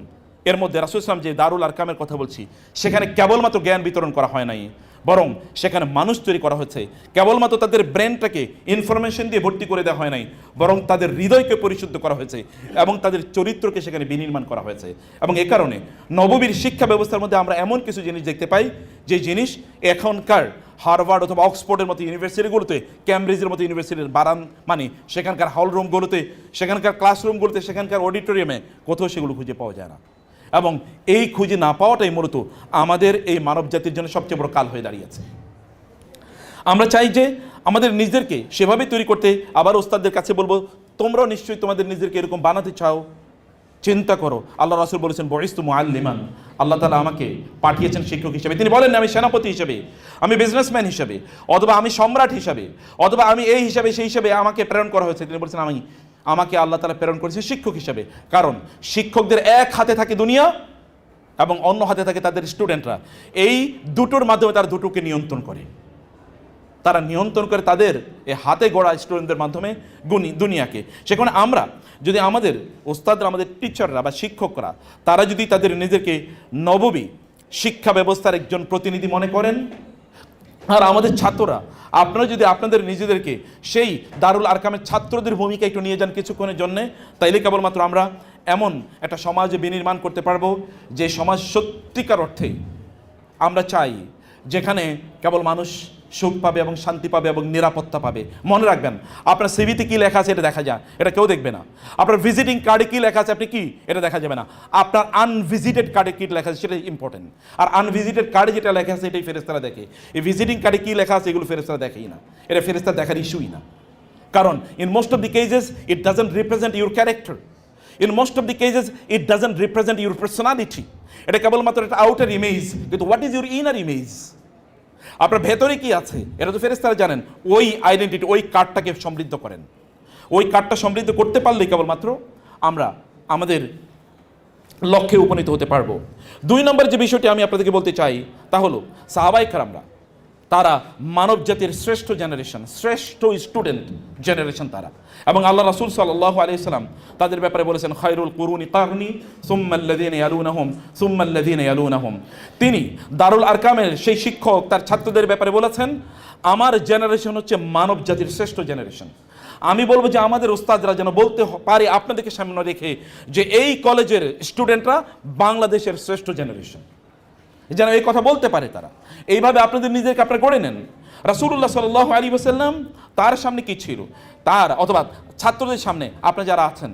এর মধ্যে রাসূল ইসলাম যে দারুল আরকামের কথা বলছি, সেখানে কেবলমাত্র জ্ঞান বিতরণ করা হয় নাই, বরং সেখানে মানুষ তৈরি করা হয়েছে। কেবলমাত্র তাদের ব্রেনটাকে ইনফরমেশন দিয়ে ভর্তি করে দেওয়া হয় নাই, বরং তাদের হৃদয়কে পরিশুদ্ধ করা হয়েছে এবং তাদের চরিত্রকে সেখানে বিনির্মাণ করা হয়েছে। এবং এ কারণে নববীর শিক্ষা ব্যবস্থার মধ্যে আমরা এমন কিছু জিনিস দেখতে পাই যে জিনিস এখনকার হার্ভার্ড অথবা অক্সফোর্ডের মতো ইউনিভার্সিটিগুলোতে, ক্যামব্রিজের মতো ইউনিভার্সিটির বারান মানে সেখানকার হলরুমগুলোতে, সেখানকার ক্লাসরুমগুলোতে, সেখানকার অডিটোরিয়ামে কোথাও সেগুলো খুঁজে পাওয়া যায় না। এবং এই খুঁজে না পাওয়াটাই মূলত আমাদের এই মানব জাতির জন্য সবচেয়ে বড় কাল হয়ে দাঁড়িয়েছে। আমরা চাই যে আমাদের নিজেদেরকে সেভাবে তৈরি করতে। আবার ওস্তাদদের কাছে বলবো, তোমরাও নিশ্চয়ই তোমাদের নিজেদেরকে এরকম বানাতে চাও, চিন্তা করো। আল্লাহ রাসূল বলেছেন বুইসতু মুআল্লিমান, আল্লাহ তাআলা আমাকে পাঠিয়েছেন শিক্ষক হিসেবে। তিনি বলেন আমি সেনাপতি হিসেবে, আমি বিজনেসম্যান হিসেবে, অথবা আমি সম্রাট হিসাবে, অথবা আমি এই হিসাবে সেই হিসাবে আমাকে প্রেরণ করা হয়েছে। তিনি বলেছেন আমাকে আল্লাহ তাআলা প্রেরণ করেছেন শিক্ষক হিসেবে। কারণ শিক্ষকদের এক হাতে থাকে দুনিয়া এবং অন্য হাতে থাকে তাদের স্টুডেন্টরা। এই দুটোর মাধ্যমে তারা দুটোকে নিয়ন্ত্রণ করে। তারা নিয়ন্ত্রণ করে তাদের এই হাতে গড়া স্টুডেন্টদের মাধ্যমে দুনিয়াকে। সেখানে আমরা যদি আমাদের ওস্তাদরা, আমাদের টিচাররা বা শিক্ষকরা, তারা যদি তাদের নিজেকে নববী শিক্ষা ব্যবস্থার একজন প্রতিনিধি মনে করেন, আর আমাদের ছাত্ররা, আপনারা যদি আপনাদের নিজেদেরকে সেই দারুল আরকামের ছাত্রদের ভূমিকা একটু নিয়ে যান কিছুক্ষণের জন্যে, তাইলে কেবলমাত্র আমরা এমন একটা সমাজে বিনির্মাণ করতে পারবো যে সমাজ সত্যিকার অর্থেই আমরা চাই, যেখানে কেবল মানুষ সুখ পাবে এবং শান্তি পাবে এবং নিরাপত্তা পাবে। মনে রাখবেন, আপনার সিভিতে কী লেখা আছে এটা দেখা যায়, এটা কেউ দেখবে না। আপনার ভিজিটিং কার্ডে কী লেখা আছে আপনি কি, এটা দেখা যাবে না। আপনার আনভিজিটেড কার্ডে কী লেখা আছে সেটাই ইম্পর্টেন্ট। আর আনভিজিটেড কার্ডে যেটা লেখা আছে এটাই ফেরেশতারা দেখে। এই ভিজিটিং কার্ডে কী লেখা আছে এগুলো ফেরেশতারা দেখেই না, এটা ফেরেশতা দেখার ইস্যুই না। কারণ in most of the cases it doesn't represent your character, in most of the cases it doesn't represent your personality. এটা কেবলমাত্র একটা আউটার ইমেজ, কিন্তু what is your inner image, আপনার ভেতরে কি আছে এটা তো ফেরেশতারা জানেন। ওই আইডেন্টিটি, ওই কার্ডটাকে সমৃদ্ধ করেন। ওই কার্ডটা সমৃদ্ধ করতে পারলেই কেবলমাত্র আমরা আমাদের লক্ষ্যে উপনীত হতে পারবো। 2 নম্বর যে বিষয়টি আমি আপনাদেরকে বলতে চাই তা হলো সাহাবায়ে কেরামরা, তারা মানব জাতির শ্রেষ্ঠ জেনারেশন, শ্রেষ্ঠ স্টুডেন্ট জেনারেশন তারা। এবং আল্লাহ রাসূল সাল্লাল্লাহু আলাইহি সাল্লাম তাদের ব্যাপারে বলেছেন, খায়রুল কুরুনি কারনি সুম্মাল্লাযীনা ইয়ালুনাহুম সুম্মাল্লাযীনা ইয়ালুনাহুম। তিনি দারুল আরকামের সেই শিক্ষক তার ছাত্রদের ব্যাপারে বলেছেন, আমার জেনারেশন হচ্ছে মানব জাতির শ্রেষ্ঠ জেনারেশন। আমি বলবো যে আমাদের ওস্তাদরা যেন বলতে পারে আপনাদেরকে সামনে রেখে যে এই কলেজের স্টুডেন্টরা বাংলাদেশের শ্রেষ্ঠ জেনারেশন, যেন এই কথা বলতে পারে তারা। এইভাবে আপনাদের নিজেকে আপনারা গড়ে নেন। রাসূলুল্লাহ সাল্লাল্লাহু আলাইহি ওয়াসাল্লাম তার সামনে কি ছিল, তার অথবা ছাত্রদের সামনে আপনারা যারা আছেন,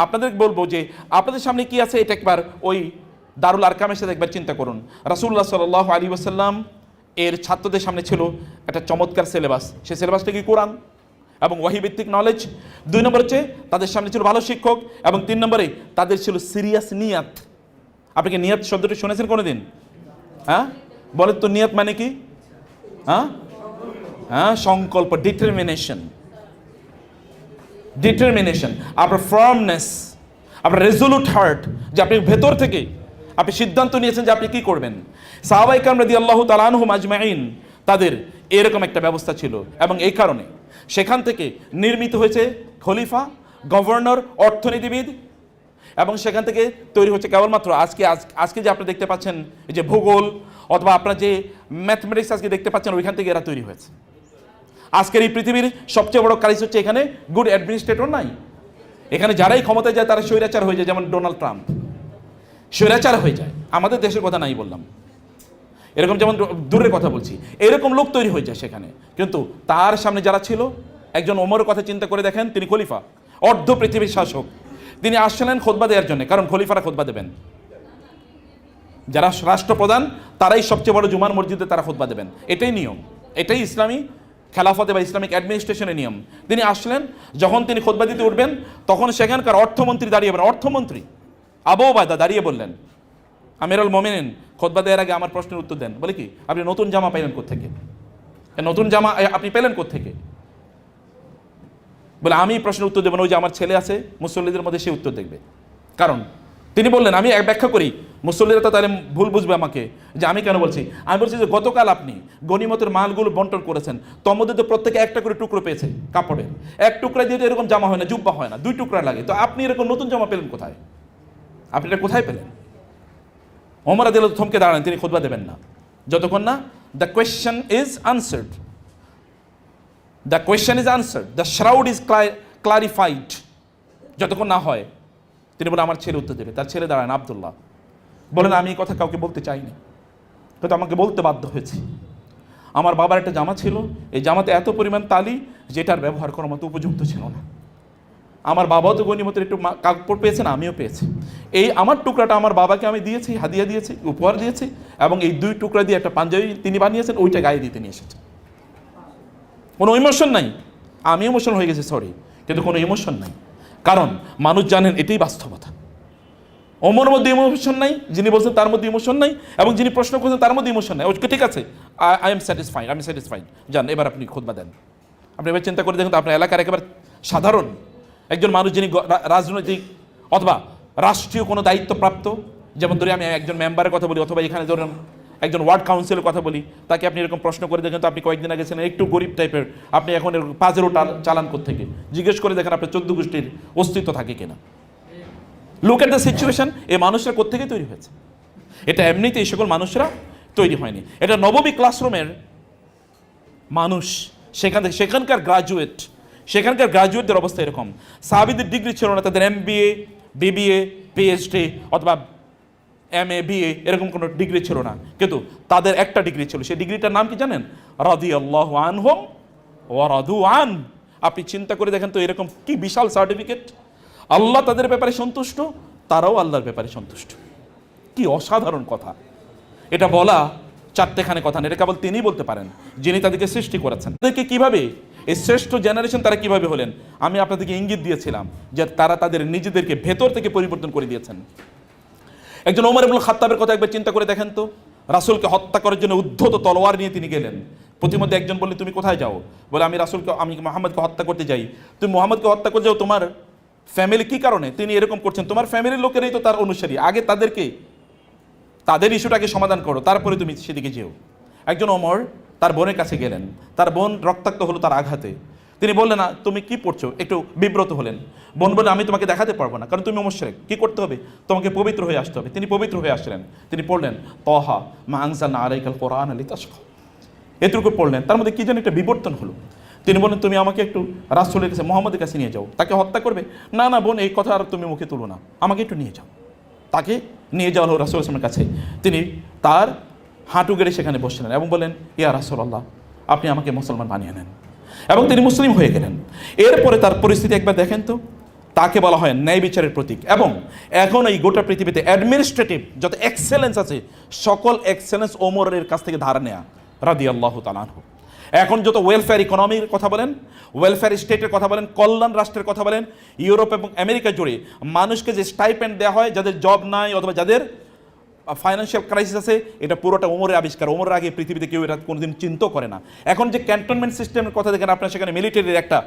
আপনাদের বলবো যে আপনাদের সামনে কি আছে এটা একবার ওই দারুল আরকামের সাথে একবার চিন্তা করুন। রাসূলুল্লাহ সাল্লাল্লাহু আলাইহি ওয়াসাল্লাম এর ছাত্রদের সামনে ছিল একটা চমৎকার সিলেবাস। সেই সিলেবাসটা কি কোরআন এবং ওয়াহিভিত্তিক নলেজ। 2 নম্বর হচ্ছে তাদের সামনে ছিল ভালো শিক্ষক, এবং 3 নম্বরে তাদের ছিল সিরিয়াস নিয়াত। আপনি কি নিয়াত শব্দটি শুনেছেন কোনোদিন? হ্যাঁ বলেন তো, নিয়াত মানে কি? সংকল্প, ডিটারমিনেশন, আপনার ফার্মনেস, আপনার রেজোলিউট হার্ট, যে আপনি ভেতর থেকে আপনি সিদ্ধান্ত নিয়েছেন যে আপনি কি করবেন। সাহাবায়ে কেরাম রাদিয়াল্লাহু তাআলা আনহুম আজমাইন তাদের এরকম একটা ব্যবস্থা ছিল, এবং এই কারণে সেখান থেকে নির্মিত হয়েছে খলিফা, গভর্নর, অর্থনীতিবিদ, এবং সেখান থেকে তৈরি হচ্ছে কেবলমাত্র আজকে যে আপনি দেখতে পাচ্ছেন যে ভূগোল অথবা আপনার যে ম্যাথমেটিক্স আজকে দেখতে পাচ্ছেন, ওইখান থেকে এরা তৈরি হয়েছে। আজকের এই পৃথিবীর সবচেয়ে বড় কারিজ হচ্ছে এখানে গুড অ্যাডমিনিস্ট্রেটর নাই। এখানে যারাই ক্ষমতায় যায় তারা স্বৈরাচার হয়ে যায়, যেমন ডোনাল্ড ট্রাম্প স্বৈরাচার হয়ে যায়। আমাদের দেশের কথা নাই বললাম, এরকম যেমন দূরের কথা বলছি, এরকম লোক তৈরি হয়ে যায় সেখানে। কিন্তু তার সামনে যারা ছিল, একজন ওমরের কথা চিন্তা করে দেখেন, তিনি খলিফা, অর্ধ পৃথিবীর শাসক। তিনি আসছিলেন খুতবা দেওয়ার জন্য, কারণ খলিফারা খুতবা দেবেন, যারা রাষ্ট্রপ্রধান তারাই সবচেয়ে বড় জুমার মসজিদে তারা খুতবা দেবেন। এটাই নিয়ম, এটাই ইসলামী খেলাফতে বা ইসলামিক অ্যাডমিনিস্ট্রেশনের নিয়ম। তিনি আসলেন, যখন তিনি খুতবা দিতে উঠবেন তখন সেখানকার অর্থমন্ত্রী দাঁড়িয়ে বলেন, অর্থমন্ত্রী আবু উবায়দা দাঁড়িয়ে বললেন, আমিরুল মুমিনিন খুতবা দেওয়ার আগে আমার প্রশ্নের উত্তর দেন। বলে কি, আপনি নতুন জামা পাইলেন কোত্থেকে? নতুন জামা আপনি পেলেন কোত্থেকে? বলে আমি প্রশ্নের উত্তর দেবেন, ওই যে আমার ছেলে আছে মুসল্লিদের মধ্যে, সে উত্তর দেখবে। কারণ তিনি বললেন, আমি ব্যাখ্যা করি, মুসল্লিরা তো তাহলে ভুল বুঝবে আমাকে যে আমি কেন বলছি। আমি বলছি যে গতকাল আপনি গনিমতের মালগুলো বন্টন করেছেন, তোর মধ্যে তো প্রত্যেকে একটা করে টুকরো পেয়েছে কাপড়ে, এক টুকরা দিয়ে তো এরকম জামা হয় না, জুব্বা হয় না, 2 টুকরা লাগে। তো আপনি এরকম নতুন জামা পেলেন কোথায়? আপনি এটা কোথায় পেলেন? ওমর রাদিয়াল্লাহু থমকে দাঁড়ান, তিনি খুতবা দেবেন না যতক্ষণ না the question is answered, the question is answered, the shroud is clarified, যতক্ষণ না হয়। তিনি বলেন আমার ছেলে উত্তর দেবে। তার ছেলে দাঁড়ান আব্দুল্লাহ, বলেন আমি এই কথা কাউকে বলতে চাইনি, কিন্তু আমাকে বলতে বাধ্য হয়েছি। আমার বাবার একটা জামা ছিল, এই জামাতে এত পরিমাণ তালি যেটার ব্যবহার করার মতো উপযুক্ত ছিল না। আমার বাবাও তো গনিমতের একটু কাপড় পেয়েছেন, আমিও পেয়েছি। এই আমার টুকরাটা আমার বাবাকে আমি দিয়েছি, হাদিয়া দিয়েছি, উপহার দিয়েছি, এবং এই 2 টুকরা দিয়ে একটা পাঞ্জাবি তিনি বানিয়েছেন, ওইটা গায়ে দিতে নিয়ে এসেছেন। কোনো ইমোশন নাই, আমি ইমোশন হয়ে গেছি সরি, কিন্তু কোনো ইমোশন নাই। কারণ মানুষ জানেন এটাই বাস্তবতা। ওমর মধ্যে ইমোশন নাই, যিনি বলছেন তার মধ্যে ইমোশন নাই, এবং যিনি প্রশ্ন করছেন তার মধ্যে ইমোশন নাই। ওকে ঠিক আছে, আই এম স্যাটিসফাইড, আমি স্যাটিসফাইড, যান এবার আপনি খুতবা দেন। আপনি এবার চিন্তা করে দেখুন তো, আপনার এলাকার একেবারে সাধারণ একজন মানুষ, যিনি রাজনৈতিক অথবা রাষ্ট্রীয় কোনো দায়িত্বপ্রাপ্ত, যেমন ধরে আমি একজন মেম্বারের কথা বলি, অথবা এখানে ধরুন একজন ওয়ার্ড কাউন্সিলের কথা বলি, তাকে আপনি এরকম প্রশ্ন করে দেখেন তো আপনি কয়েকদিন আগে ছিলেন একটু গরিব টাইপের, আপনি এখন পাজেরও চালান থেকে জিজ্ঞেস করে দেখেন আপনার 14 গোষ্ঠীর অস্তিত্ব থাকে কিনা। লুক এট দ্য সিচুয়েশন, এই মানুষরা কোত্থেকে তৈরি হয়েছে? এটা এমনিতে এই সকল মানুষরা তৈরি হয়নি, এটা নববী ক্লাসরুমের মানুষ, সেখানকার গ্রাজুয়েটদের অবস্থা এরকম। সাহাবীদের ডিগ্রি ছিল না, তাদের MBA, BBA, PhD অথবা MA, BA এরকম কোনো ডিগ্রি ছিল না, কিন্তু তাদের একটা ডিগ্রি ছিল। সেই ডিগ্রিটার নাম কি জানেন? রাদিয়াল্লাহু আনহুম ওয়া রাদু আন। আপনি চিন্তা করে দেখেন তো এরকম কি বিশাল সার্টিফিকেট। আল্লাহ তাদের ব্যাপারে সন্তুষ্ট, তারাও আল্লাহর ব্যাপারে সন্তুষ্ট। কি অসাধারণ কথা! এটা বলা চারটেখানে কথা না, এটা কেবল তিনিই বলতে পারেন যিনি তাদেরকে সৃষ্টি করেছেন। তাদেরকে কিভাবে এই শ্রেষ্ঠ জেনারেশন তারা কিভাবে হলেন, আমি আপনাদেরকে ইঙ্গিত দিয়েছিলাম যে তারা তাদের নিজেদেরকে ভেতর থেকে পরিবর্তন করে দিয়েছেন। একজন ওমর ইবনুল খাত্তাবের কথা একবার চিন্তা করে দেখেন তো, রাসূলকে হত্যা করার জন্য উদ্ধত তলোয়ার নিয়ে তিনি গেলেন। প্রতিমধ্যে একজন বললেন তুমি কোথায় যাও? বলে আমি মুহাম্মদকে হত্যা করতে যাই। তুমি মুহাম্মদকে হত্যা করতে যাও, তোমার ফ্যামিলি কি কারণে তিনি এরকম করছেন? তোমার ফ্যামিলির লোকেরাই তো তার অনুসারী, আগে তাদের ইস্যুটাকে সমাধান করো, তারপরে তুমি সেদিকে যেও। একজন ওমর তার বোনের কাছে গেলেন, তার বোন রক্তাক্ত হলো তার আঘাতে। তিনি বললেন না তুমি কি পড়ছো, একটু বিব্রত হলেন। বোন বলে আমি তোমাকে দেখাতে পারবো না, কারণ তুমি মুশরিক। কি করতে হবে? তোমাকে পবিত্র হয়ে আসতে হবে। তিনি পবিত্র হয়ে আসলেন, তিনি পড়লেন তাহা মা আনজালনা আলাইকাল কুরআন লিতাশকা, এতটুকু পড়লেন। তার মধ্যে কি যেন একটা বিবর্তন হলো। তিনি বললেন তুমি আমাকে একটু রাসূলের কাছে, মুহাম্মদের কাছে নিয়ে যাও, তাকে হত্যা করবে। না না বোন, এই কথা আর তুমি মুখে তুলো না, আমাকে একটু নিয়ে যাও। তাকে নিয়ে যাওয়া হলো রাসূলের কাছে। তিনি তার হাঁটু গেড়ে সেখানে বসলেন এবং বললেন ইয়া রাসূলুল্লাহ, আপনি আমাকে মুসলমান বানিয়ে নেন। এবং তিনি মুসলিম হয়ে গেলেন। এরপরে তার পরিস্থিতি একবার দেখেন তো, তাকে বলা হয় ন্যায় বিচারের প্রতীক। এবং এখন এই গোটা পৃথিবীতে অ্যাডমিনিস্ট্রেটিভ যত এক্সেলেন্স আছে, সকল এক্সেলেন্স ওমরের কাছ থেকে ধার নেয়া রাদিয়াল্লাহু তাআলা আনহু। এখন যত ওয়েলফেয়ার ইকোনমির কথা বলেন, ওয়েলফেয়ার স্টেটের কথা বলেন, কল্যাণ রাষ্ট্রের কথা বলেন, ইউরোপ এবং আমেরিকা জুড়ে মানুষকে যে স্টাইপেন্ড দেওয়া হয়, যাদের জব নাই অথবা যাদের ফাইন্যান্সিয়াল ক্রাইসিস আছে, এটা পুরোটা ওমরের আবিষ্কার। ওমরের আগে পৃথিবীতে কেউ এটা কোনোদিন চিন্তাও করে না। এখন যে ক্যান্টনমেন্ট সিস্টেমের কথা দেখেন আপনার, সেখানে মিলিটারির একটা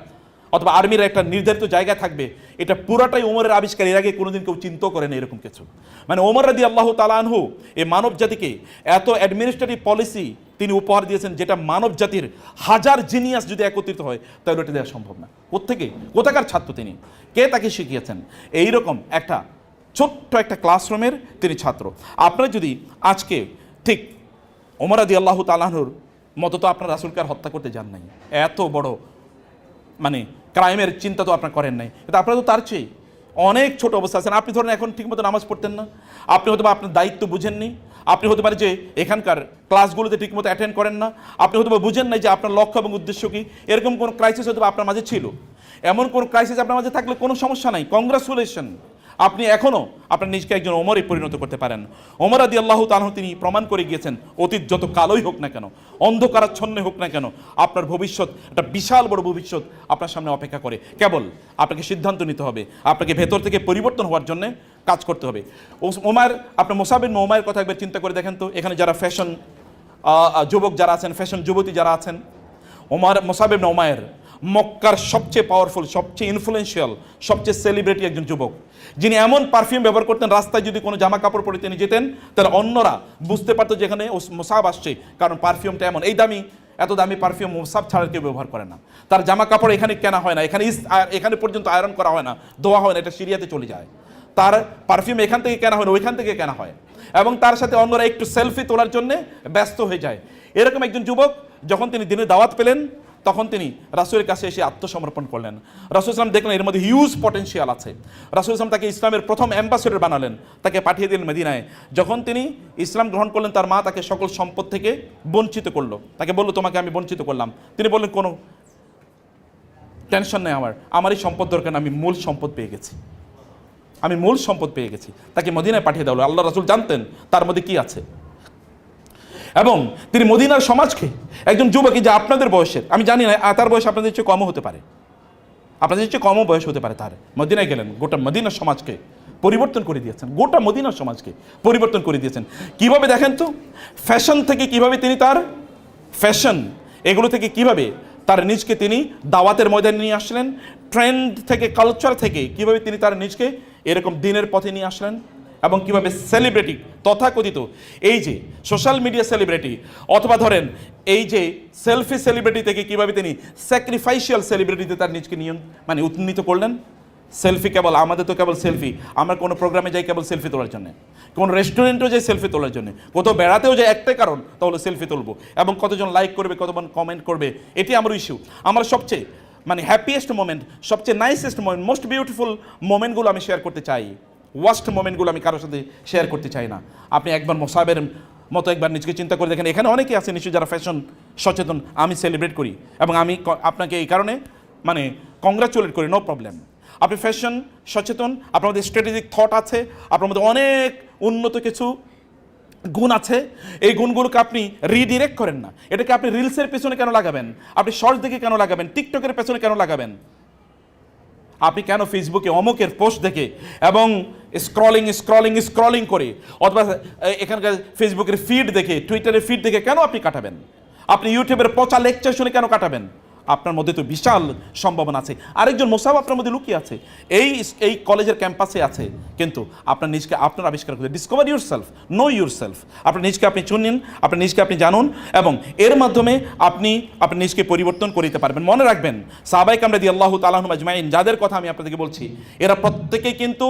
অথবা আর্মির একটা নির্ধারিত জায়গা থাকবে, এটা পুরোটাই ওমরের আবিষ্কার। এর আগে কোনোদিন কেউ চিন্তাও করে না এরকম কিছু। মানে ওমর রাদিয়াল্লাহু তাআলা আনহু এই মানব জাতিকে এত অ্যাডমিনিস্ট্রেটিভ পলিসি তিনি উপহার দিয়েছেন, যেটা মানব জাতির হাজার জিনিয়াস যদি একত্রিত হয় তাহলে ওটা দেওয়া সম্ভব না। কোথাকার ছাত্র তিনি? কে তাকে শিখিয়েছেন? এইরকম একটা ছোট্ট একটা ক্লাসরুমের তিনি ছাত্র। আপনারা যদি আজকে ঠিক ওমর রাদিয়াল্লাহু তাআলা আনহুর মতো তো আপনার রাসূলকে আর হত্যা করতে যান নাই, এত বড় মানে ক্রাইমের চিন্তা তো আপনার করেন নাই, কিন্তু আপনারা তো তার চেয়ে অনেক ছোট অবস্থা আছেন। আপনি ধরেন এখন ঠিকমতো নামাজ পড়তেন না, আপনি হয়তো আপনার দায়িত্ব বুঝেননি, আপনি হতে পারে যে এখানকার ক্লাসগুলোতে ঠিকমতো অ্যাটেন্ড করেন না, আপনি হয়তো বুঝেন নাই যে আপনার লক্ষ্য এবং উদ্দেশ্য কী। এরকম কোনো ক্রাইসিস হয়তো আপনার মাঝে ছিল। এমন কোনো ক্রাইসিস আপনার মাঝে থাকলে কোনো সমস্যা নাই, কংগ্রাচুলেশন, আপনি এখনও আপনার নিজকে একজন ওমরে পরিণত করতে পারেন। ওমর রাদিয়াল্লাহু তাআলা তিনি প্রমাণ করে গিয়েছেন, অতীত যত কালোই হোক না কেন, অন্ধকারাচ্ছন্ন হোক না কেন, আপনার ভবিষ্যৎ একটা বিশাল বড় ভবিষ্যৎ আপনার সামনে অপেক্ষা করে। কেবল আপনাকে সিদ্ধান্ত নিতে হবে, আপনাকে ভেতর থেকে পরিবর্তন হওয়ার জন্য কাজ করতে হবে। আপনার মুসাব ইবনে উমাইরের কথা একবার চিন্তা করে দেখেন তো, এখানে যারা ফ্যাশন যুবক যারা আছেন, ফ্যাশন যুবতী যারা আছেন, মুসাব ইবনে উমাইর মক্কার সবচেয়ে পাওয়ারফুল, সবচেয়ে ইনফ্লুয়েন্সিয়াল, সবচেয়ে সেলিব্রিটি একজন যুবক, যিনি এমন পারফিউম ব্যবহার করতেন, রাস্তায় যদি কোনো জামা কাপড় পরে তিনি যেতেন তাহলে অন্যরা বুঝতে পারতো যেখানে মুসাব আসছে, কারণ পারফিউমটা এমন। এত দামি পারফিউম মুসাব ছাড়া কেউ ব্যবহার করে না। তার জামা কাপড় এখানে কেনা হয় না, এখানে পর্যন্ত আয়রন করা হয় না, ধোয়া হয় না, এটা সিরিয়াতে চলে যায়। তার পারফিউম এখান থেকে কেনা হয় না, ওইখান থেকে কেনা হয়। এবং তার সাথে অন্যরা একটু সেলফি তোলার জন্য ব্যস্ত হয়ে যায়। এরকম একজন যুবক যখন তিনি দিনের দাওয়াত পেলেন, তখন তিনি রাসূলের কাছে এসে আত্মসমর্পণ করলেন। রাসূল সাল্লাল্লাহু আলাইহি ওয়াসাল্লাম দেখলেন এর মধ্যে হিউজ পটেনশিয়াল আছে। রাসূল সাল্লাল্লাহু আলাইহি ওয়াসাল্লাম তাকে ইসলামের প্রথম অ্যাম্বাসেডর বানালেন, তাকে পাঠিয়ে দিলেন মদিনায়। যখন তিনি ইসলাম গ্রহণ করলেন, তার মা তাকে সকল সম্পদ থেকে বঞ্চিত করলো, তাকে বললো তোমাকে আমি বঞ্চিত করলাম। তিনি বললেন কোনো টেনশন নেই, আমার এই সম্পদ দরকার না, আমি মূল সম্পদ পেয়ে গেছি। তাকে মদিনায় পাঠিয়ে দেওয়া হলো। আল্লাহ রাসূল জানতেন তার মধ্যে কি আছে। এবং তিনি মদিনার সমাজকে, একজন যুবকী যে আপনাদের বয়সের, আমি জানি না তার বয়স আপনাদের চেয়ে কমও হতে পারে, আপনাদের চেয়ে কমও বয়স হতে পারে, তার মদিনায় গেলেন, গোটা মদিনার সমাজকে পরিবর্তন করে দিয়েছেন, গোটা মদিনার সমাজকে পরিবর্তন করে দিয়েছেন। কিভাবে দেখেন তো, ফ্যাশন থেকে কিভাবে তিনি এগুলো থেকে কিভাবে তার নিজকে তিনি দাওয়াতের ময়দানে নিয়ে আসলেন, ট্রেন্ড থেকে, কালচার থেকে কিভাবে তিনি তার নিজকে এরকম দিনের পথে নিয়ে আসলেন। এবং কিভাবে সেলিব্রিটি তথাকথিত এই যে সোশ্যাল মিডিয়া সেলিব্রিটি অথবা ধরেন এই যে সেলফি সেলিব্রিটি থেকে কিভাবে তিনি স্যাক্রিফাইশিয়াল সেলিব্রিটিতে তার নিজকে নিয়ম মানে উন্নীত করলেন। সেলফি কেবল আমাদের তো কেবল সেলফি, আমরা কোনো প্রোগ্রামে যাই কেবল সেলফি তোলার জন্য, কোনো রেস্টুরেন্টেও যাই সেলফি তোলার জন্য, কোথাও বেড়াতেও যাই একটাই কারণ, তাহলে সেলফি তুলবো এবং কতজন লাইক করবে, কতজন কমেন্ট করবে, এটি আমার ইস্যু। আমার সবচেয়ে মানে হ্যাপিয়েস্ট মোমেন্ট, সবচেয়ে নাইসেস্ট মোমেন্ট, মোস্ট বিউটিফুল মোমেন্টগুলো আমি শেয়ার করতে চাই, ওয়ার্স্ট মোমেন্টগুলো আমি কারোর সাথে শেয়ার করতে চাই না। আপনি একবার মোসাবের মতো একবার নিজেকে চিন্তা করে দেখেন, এখানে অনেকেই আছে নিশ্চয়ই যারা ফ্যাশন সচেতন, আমি সেলিব্রেট করি এবং আমি আপনাকে এই কারণে মানে কংগ্রাচুলেট করি, নো প্রবলেম। আপনি ফ্যাশন সচেতন, আপনার মধ্যে স্ট্র্যাটেজিক থট আছে, আপনার মধ্যে অনেক উন্নত কিছু গুণ আছে, এই গুণগুলোকে আপনি রিডিরেক্ট করেন না। এটাকে আপনি রিলসের পেছনে কেন লাগাবেন, আপনি শর্টস দেখে কেন লাগাবেন, টিকটকের পেছনে কেন লাগাবেন, আপনি কেন ফেসবুকে অমুকের পোস্ট দেখে এবং স্ক্রলিং করে অথবা এখানকার ফেসবুকের ফিড দেখে, টুইটারের ফিড দেখে কেন আপনি কাটাবেন, আপনি ইউটিউবের পচা লেকচার শুনে কেন কাটাবেন? আপনার মধ্যে তো বিশাল সম্ভাবনা আছে। আরেকজন মোসাব আপনার মধ্যে লুকিয়ে আছে, এই কলেজের ক্যাম্পাসে আছে, কিন্তু আপনার নিজকে আপনার আবিষ্কার করতে, discover your self, no your self, আপনার নিজকে আপনি চুনিন, আপনার নিজকে আপনি জানুন এবং এর মাধ্যমে আপনি আপনার নিজকে পরিবর্তন করিতে পারবেন। মনে রাখবেন সাহাবায়ে কেরাম রাদিয়াল্লাহু তাআলা আনহুম আজমাইন, যাদের কথা আমি আপনাদেরকে বলছি, এরা প্রত্যেকেই কিন্তু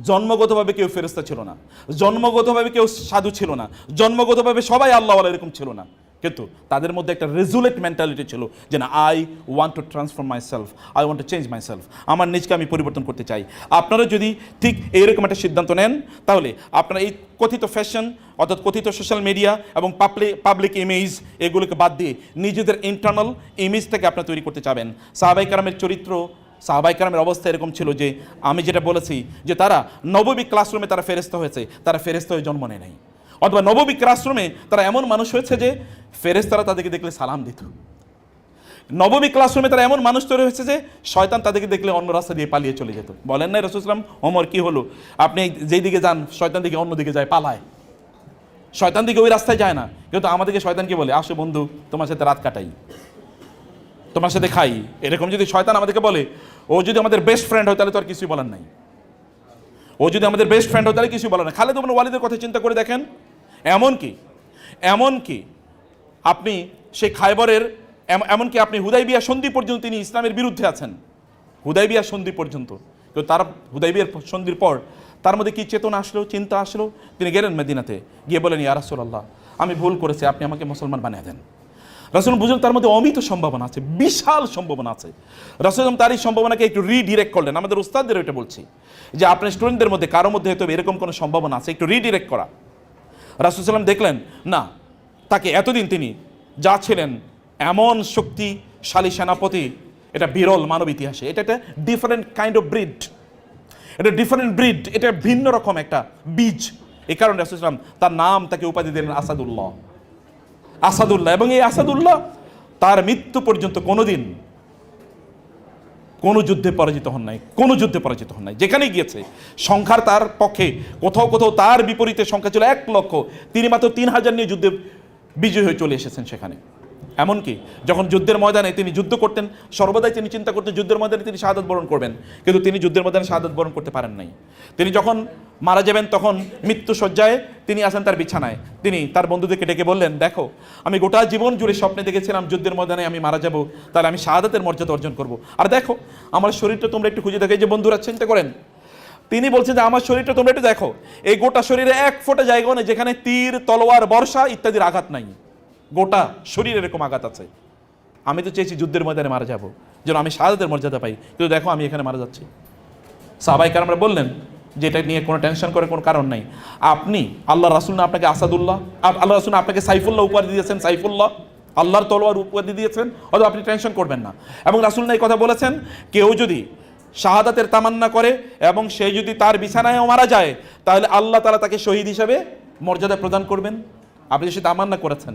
জন্মগতভাবে কেউ ফেরেশতা ছিল না, জন্মগতভাবে কেউ সাধু ছিল না, জন্মগতভাবে সবাই আল্লাহওয়ালা এরকম ছিল না, কিন্তু তাদের মধ্যে একটা রেজুলেট মেন্টালিটি ছিল যে না, I want to transform my self, I want to change my self, আমার নিজকে আমি পরিবর্তন করতে চাই। আপনারা যদি ঠিক এইরকম একটা সিদ্ধান্ত নেন, তাহলে আপনারা এই কথিত ফ্যাশন অর্থাৎ কথিত সোশ্যাল মিডিয়া এবং পাবলিক ইমেজ এগুলোকে বাদ দিয়ে নিজেদের ইন্টারনাল ইমেজটাকে আপনারা তৈরি করতে চাবেন। সাহাবায়ে কেরামের চরিত্র, সাহাবায়ে কেরামের অবস্থা এরকম ছিল যে আমি যেটা বলেছি যে তারা নববী ক্লাসরুমে তারা ফেরেশতা হয়েছে, তারা ফেরেশতা হয়ে জন্ম নেয় নাই, অথবা নববী ক্লাসরুমে তারা এমন মানুষ হয়েছে যে ফেরেশতারা তাদেরকে দেখলে সালাম দিত। নববী ক্লাসরুমে তারা এমন মানুষ তৈরি হয়েছে যে শয়তান তাদেরকে দেখলে অন্য রাস্তা দিয়ে পালিয়ে চলে যেত। বলেন না রাসূল সাল্লাল্লাহু আলাইহি ওয়াসাল্লাম, ওমর কি হলো, আপনি যেই দিকে যান শয়তান দিকে অন্য দিকে যায়, পালায়, শয়তান দিকে ওই রাস্তায় যায় না। কিন্তু আমাদেরকে শয়তান কি বলে, আসো বন্ধু তোমার সাথে রাত কাটাই, তোমার সাথে খাই। এরকম যদি শয়তান আমাদেরকে বলে, ও যদি আমাদের বেস্ট ফ্রেন্ড হয় তাহলে তো আর কিছুই বলার নাই, ও যদি আমাদের বেস্ট ফ্রেন্ড হয় তাহলে কিছুই বলার নাই। খালিদ ইবনে ওয়ালিদের কথা চিন্তা করে দেখেন, এমনকি আপনি সেই খায়বরের এমনকি আপনি হুদাইবিয়া সন্ধি পর্যন্ত তিনি ইসলামের বিরুদ্ধে আছেন, হুদাইবিয়া সন্ধি পর্যন্ত। তো তার হুদাইবিয়ার সন্ধির পর তার মধ্যে কি চেতনা আসলো, চিন্তা আসলো, তিনি গেলেন মদিনাতে, গিয়ে বলেন ইয়া রাসূলুল্লাহ আমি ভুল করেছি, আপনি আমাকে মুসলমান বানিয়ে দেন। রাসূল বুঝলেন তার মধ্যে অমিত সম্ভাবনা আছে, বিশাল সম্ভাবনা আছে। রাসূল তার এই সম্ভাবনাকে একটু রিডিরেক্ট করলেন। আমাদের উস্তাদদের এটা বলছি যে আপনার স্টুডেন্টদের মধ্যে কারোর মধ্যে হয়তো এরকম কোনো সম্ভাবনা আছে, একটু রিডিরেক্ট করা। রাসূল সাল্লাল্লাহু দেখলেন না, তাকে এতদিন তিনি যা ছিলেন এমন শক্তিশালী সেনাপতি, এটা বিরল মানব ইতিহাসে, এটা একটা ডিফারেন্ট কাইন্ড অফ ব্রিড, এটা ডিফারেন্ট ব্রিড, এটা ভিন্ন রকম একটা বীজ। এই কারণে রাসূল সাল্লাল্লাহু তার নাম, তাকে উপাধি দিলেন আসাদুল্লাহ, এবং এই আসাদুল্লাহ তার মৃত্যু পর্যন্ত কোনোদিন কোনো যুদ্ধে পরাজিত হন নাই, যেখানে গিয়েছে সংখ্যার তার পক্ষে, কোথাও তার বিপরীতে সংখ্যা ছিল 1,00,000, তিনি মাত্র 3,000 নিয়ে যুদ্ধে বিজয় হয়ে চলে এসেছেন সেখানে। এমনকি যখন যুদ্ধের ময়দানে তিনি যুদ্ধ করতেন, সর্বদাই তিনি চিন্তা করতেন যুদ্ধের ময়দানে তিনি শাহাদাত বরণ করবেন, কিন্তু তিনি যুদ্ধের ময়দানে শাহাদাত বরণ করতে পারেন নাই। তিনি যখন মারা যাবেন তখন মৃত্যু শয্যায় তিনি আছেন তার বিছানায়, তিনি তার বন্ধুদেরকে ডেকে বললেন, দেখো আমি গোটা জীবন জুড়ে স্বপ্নে দেখেছিলাম যুদ্ধের ময়দানে আমি মারা যাব, তাহলে আমি শাহাদাতের মর্যাদা অর্জন করব, আর দেখো আমার শরীরটা তোমরা একটু খুঁজে দেখো। এই যে বন্ধুরা চিন্তা করেন, তিনি বলছেন যে আমার শরীরটা তোমরা একটু দেখো, এই গোটা শরীরে 1 ফোঁটা জায়গা নেই যেখানে তীর, তলোয়ার, বর্ষা ইত্যাদির আঘাত নাই, গোটা শরীরে এরকম আঘাত আছে। আমি তো চেয়েছি যুদ্ধের ময়দানে মারা যাব যেন আমি শাহাদাতের মর্যাদা পাই, কিন্তু দেখো আমি এখানে মারা যাচ্ছি। সাহাবায়ে কেরামরা বললেন যে এটা নিয়ে কোনো টেনশন করার কোনো কারণ নাই, আপনি আল্লাহ রাসূল না আপনাকে আসাদুল্লাহ, আল্লাহ রাসূল না আপনাকে সাইফুল্লাহ উপাধি দিয়েছেন, সাইফুল্লাহ আল্লাহর তলোয়ার উপাধি দিয়েছেন, অথবা আপনি টেনশন করবেন না। এবং রাসূল না এই কথা বলেছেন, কেউ যদি শাহাদাতের তামান্না করে এবং সে যদি তার বিছানায়ও মারা যায় তাহলে আল্লাহ তাআলা তাকে শহীদ হিসেবে মর্যাদা প্রদান করবেন। আপনি সে তামান্না করেছেন,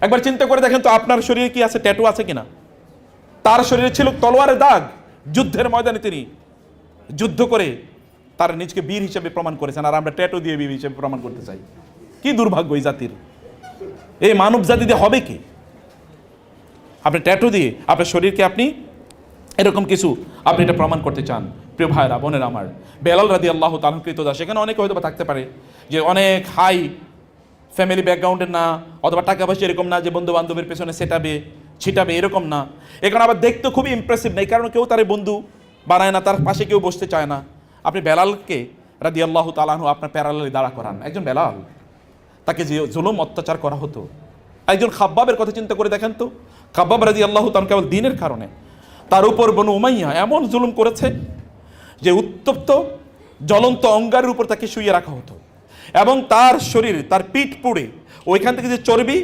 একবার চিন্তা করে দেখেন তো আপনার শরীরে কি আছে, ট্যাটু আছে কিনা? তার শরীরে ছিল তলোয়ারের দাগ, যুদ্ধের ময়দানে তিনি যুদ্ধ করে তার নিজকে বীর হিসেবে প্রমাণ করেছেন, আর আমরা ট্যাটু দিয়ে বীর হিসেবে প্রমাণ করতে চাই। কি দুর্ভাগ্য এই জাতির, এই মানব জাতি দিয়ে হবে কি? আপনি ট্যাটু দিয়ে আপনার শরীরকে আপনি এরকম কিছু আপনি এটা প্রমাণ করতে চান, প্রিয় ভাইরা বোনেরা আমার, বেলাল রাদিয়াল্লাহু তাআলা কৃতদাস, সেখানে অনেকে হয়তো বা থাকতে পারে যে অনেক হাই ফ্যামিলি ব্যাকগ্রাউন্ডের না, অথবা টাকা পয়সা এরকম না যে বন্ধু বান্ধবের পেছনে সেটাবে ছিটাবে, এরকম না। এখানে আবার দেখতে খুবই ইমপ্রেসিভ না, এই কারণে কেউ তার বন্ধু বানায় না, তার পাশে কেউ বসতে চায় না। আপনি বেলালকে রাদিয়াল্লাহু তাআলা আনহু আপনার প্যারালালে দাঁড়া করান, একজন বেলাল, তাকে যে জুলুম অত্যাচার করা হতো। একজন খাব্বাবের কথা চিন্তা করে দেখেন তো, খাব্বাব রাদিয়াল্লাহু তাআলা কেবল দিনের কারণে তার উপর বনু উমাইয়া এমন জুলুম করেছে যে উত্তপ্ত জ্বলন্ত অঙ্গারের উপর তাকে শুইয়ে রাখা হতো, এবং তার শরীর, তার পিঠ পুড়ে ওইখান থেকে যে চর্বি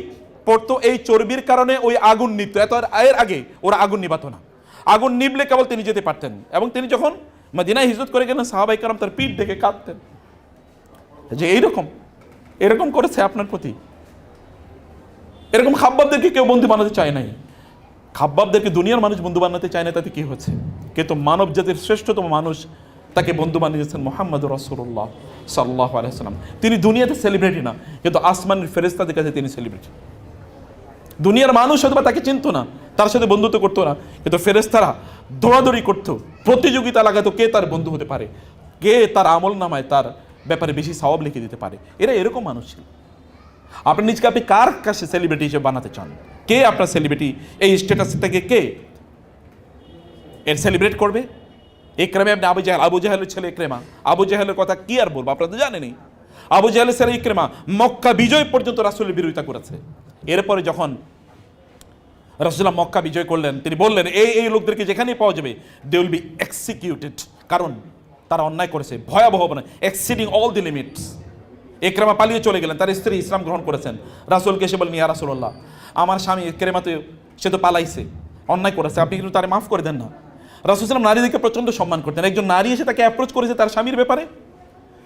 পড়তো, এই চর্বির কারণে ওই আগুন নিভত। এর আগে ওরা আগুন নিভাতো না, আগুন নিভলে কেবল তিনি যেতে পারতেন। এবং তিনি যখন মদিনায় হিজরত করে গেলেন, সাহাবায়ে কেরাম তার পিঠ দেখে কাঁদতেন যে এরকম করেছে আপনার প্রতি। এরকম খাব্বাবদেরকে কেউ বন্ধু বানাতে চায় নাই, খাব্বাবদেরকে দুনিয়ার মানুষ বন্ধু বানাতে চায় না, তাতে কি হচ্ছে? কিন্তু মানব জাতির শ্রেষ্ঠতম মানুষ, তাকে বন্ধু বানিয়েছেন মুহাম্মদুর রাসূলুল্লাহ সাল্লাল্লাহু আলাইহি ওয়াসাল্লাম। তিনি দুনিয়াতে সেলিব্রিটি না, কিন্তু আসমানের ফেরেশতাদের কাছে তিনি সেলিব্রিটি। দুনিয়ার মানুষ হয়তো তাকে চিনতো না, তার সাথে বন্ধুত্ব করতো না, কিন্তু ফেরেশতারা দৌড়াদৌড়ি করতো, প্রতিযোগিতা লাগাতো কে তার বন্ধু হতে পারে, কে তার আমল নামায় তার ব্যাপারে বেশি সওয়াব লিখে দিতে পারে। এরা এরকম মানুষ ছিল। আপনি নিজকে আপনি কার কাছে সেলিব্রিটি হিসেবে বানাতে চান? কে আপনার সেলিব্রিটি? এই স্ট্যাটাস থেকে কে এর সেলিব্রেট করবে? ইকরামা ইবনে আবু জাহেলের ছেলে ইকরামা, আবু জাহেলের কথা কি আর বলবো, আপনারা তো জানেনই। আবু জাহেলের ছেলে ইকরামা মক্কা বিজয় পর্যন্ত রাসূলের বিরোধিতা করেছে। এরপরে যখন রাসূলুল্লাহ মক্কা বিজয় করলেন, তিনি বললেন এই লোকদেরকে যেখানেই পাওয়া যাবে দে উইল বি এক্সিকিউটেড, কারণ তারা অন্যায় করেছে, ভয়াবহ অন্যায়, exceeding all the limits. Ikrima পালিয়ে চলে গেলেন, তার স্ত্রী ইসলাম গ্রহণ করেছেন। রাসূলকে এসে বলেন, ইয়া রাসূলুল্লাহ, আমার স্বামী ইকরামা তো সে তো পালাইছে, অন্যায় করেছে, আপনি কিন্তু তারে মাফ করে দেন না। রাসূল সাল্লাল্লাহু আলাইহি ওয়াসাল্লাম নারীদেরকে প্রচন্ড সম্মান করতেন। একজন নারী এসে তাকে অ্যাপ্রোচ করেছে তার স্বামীর ব্যাপারে,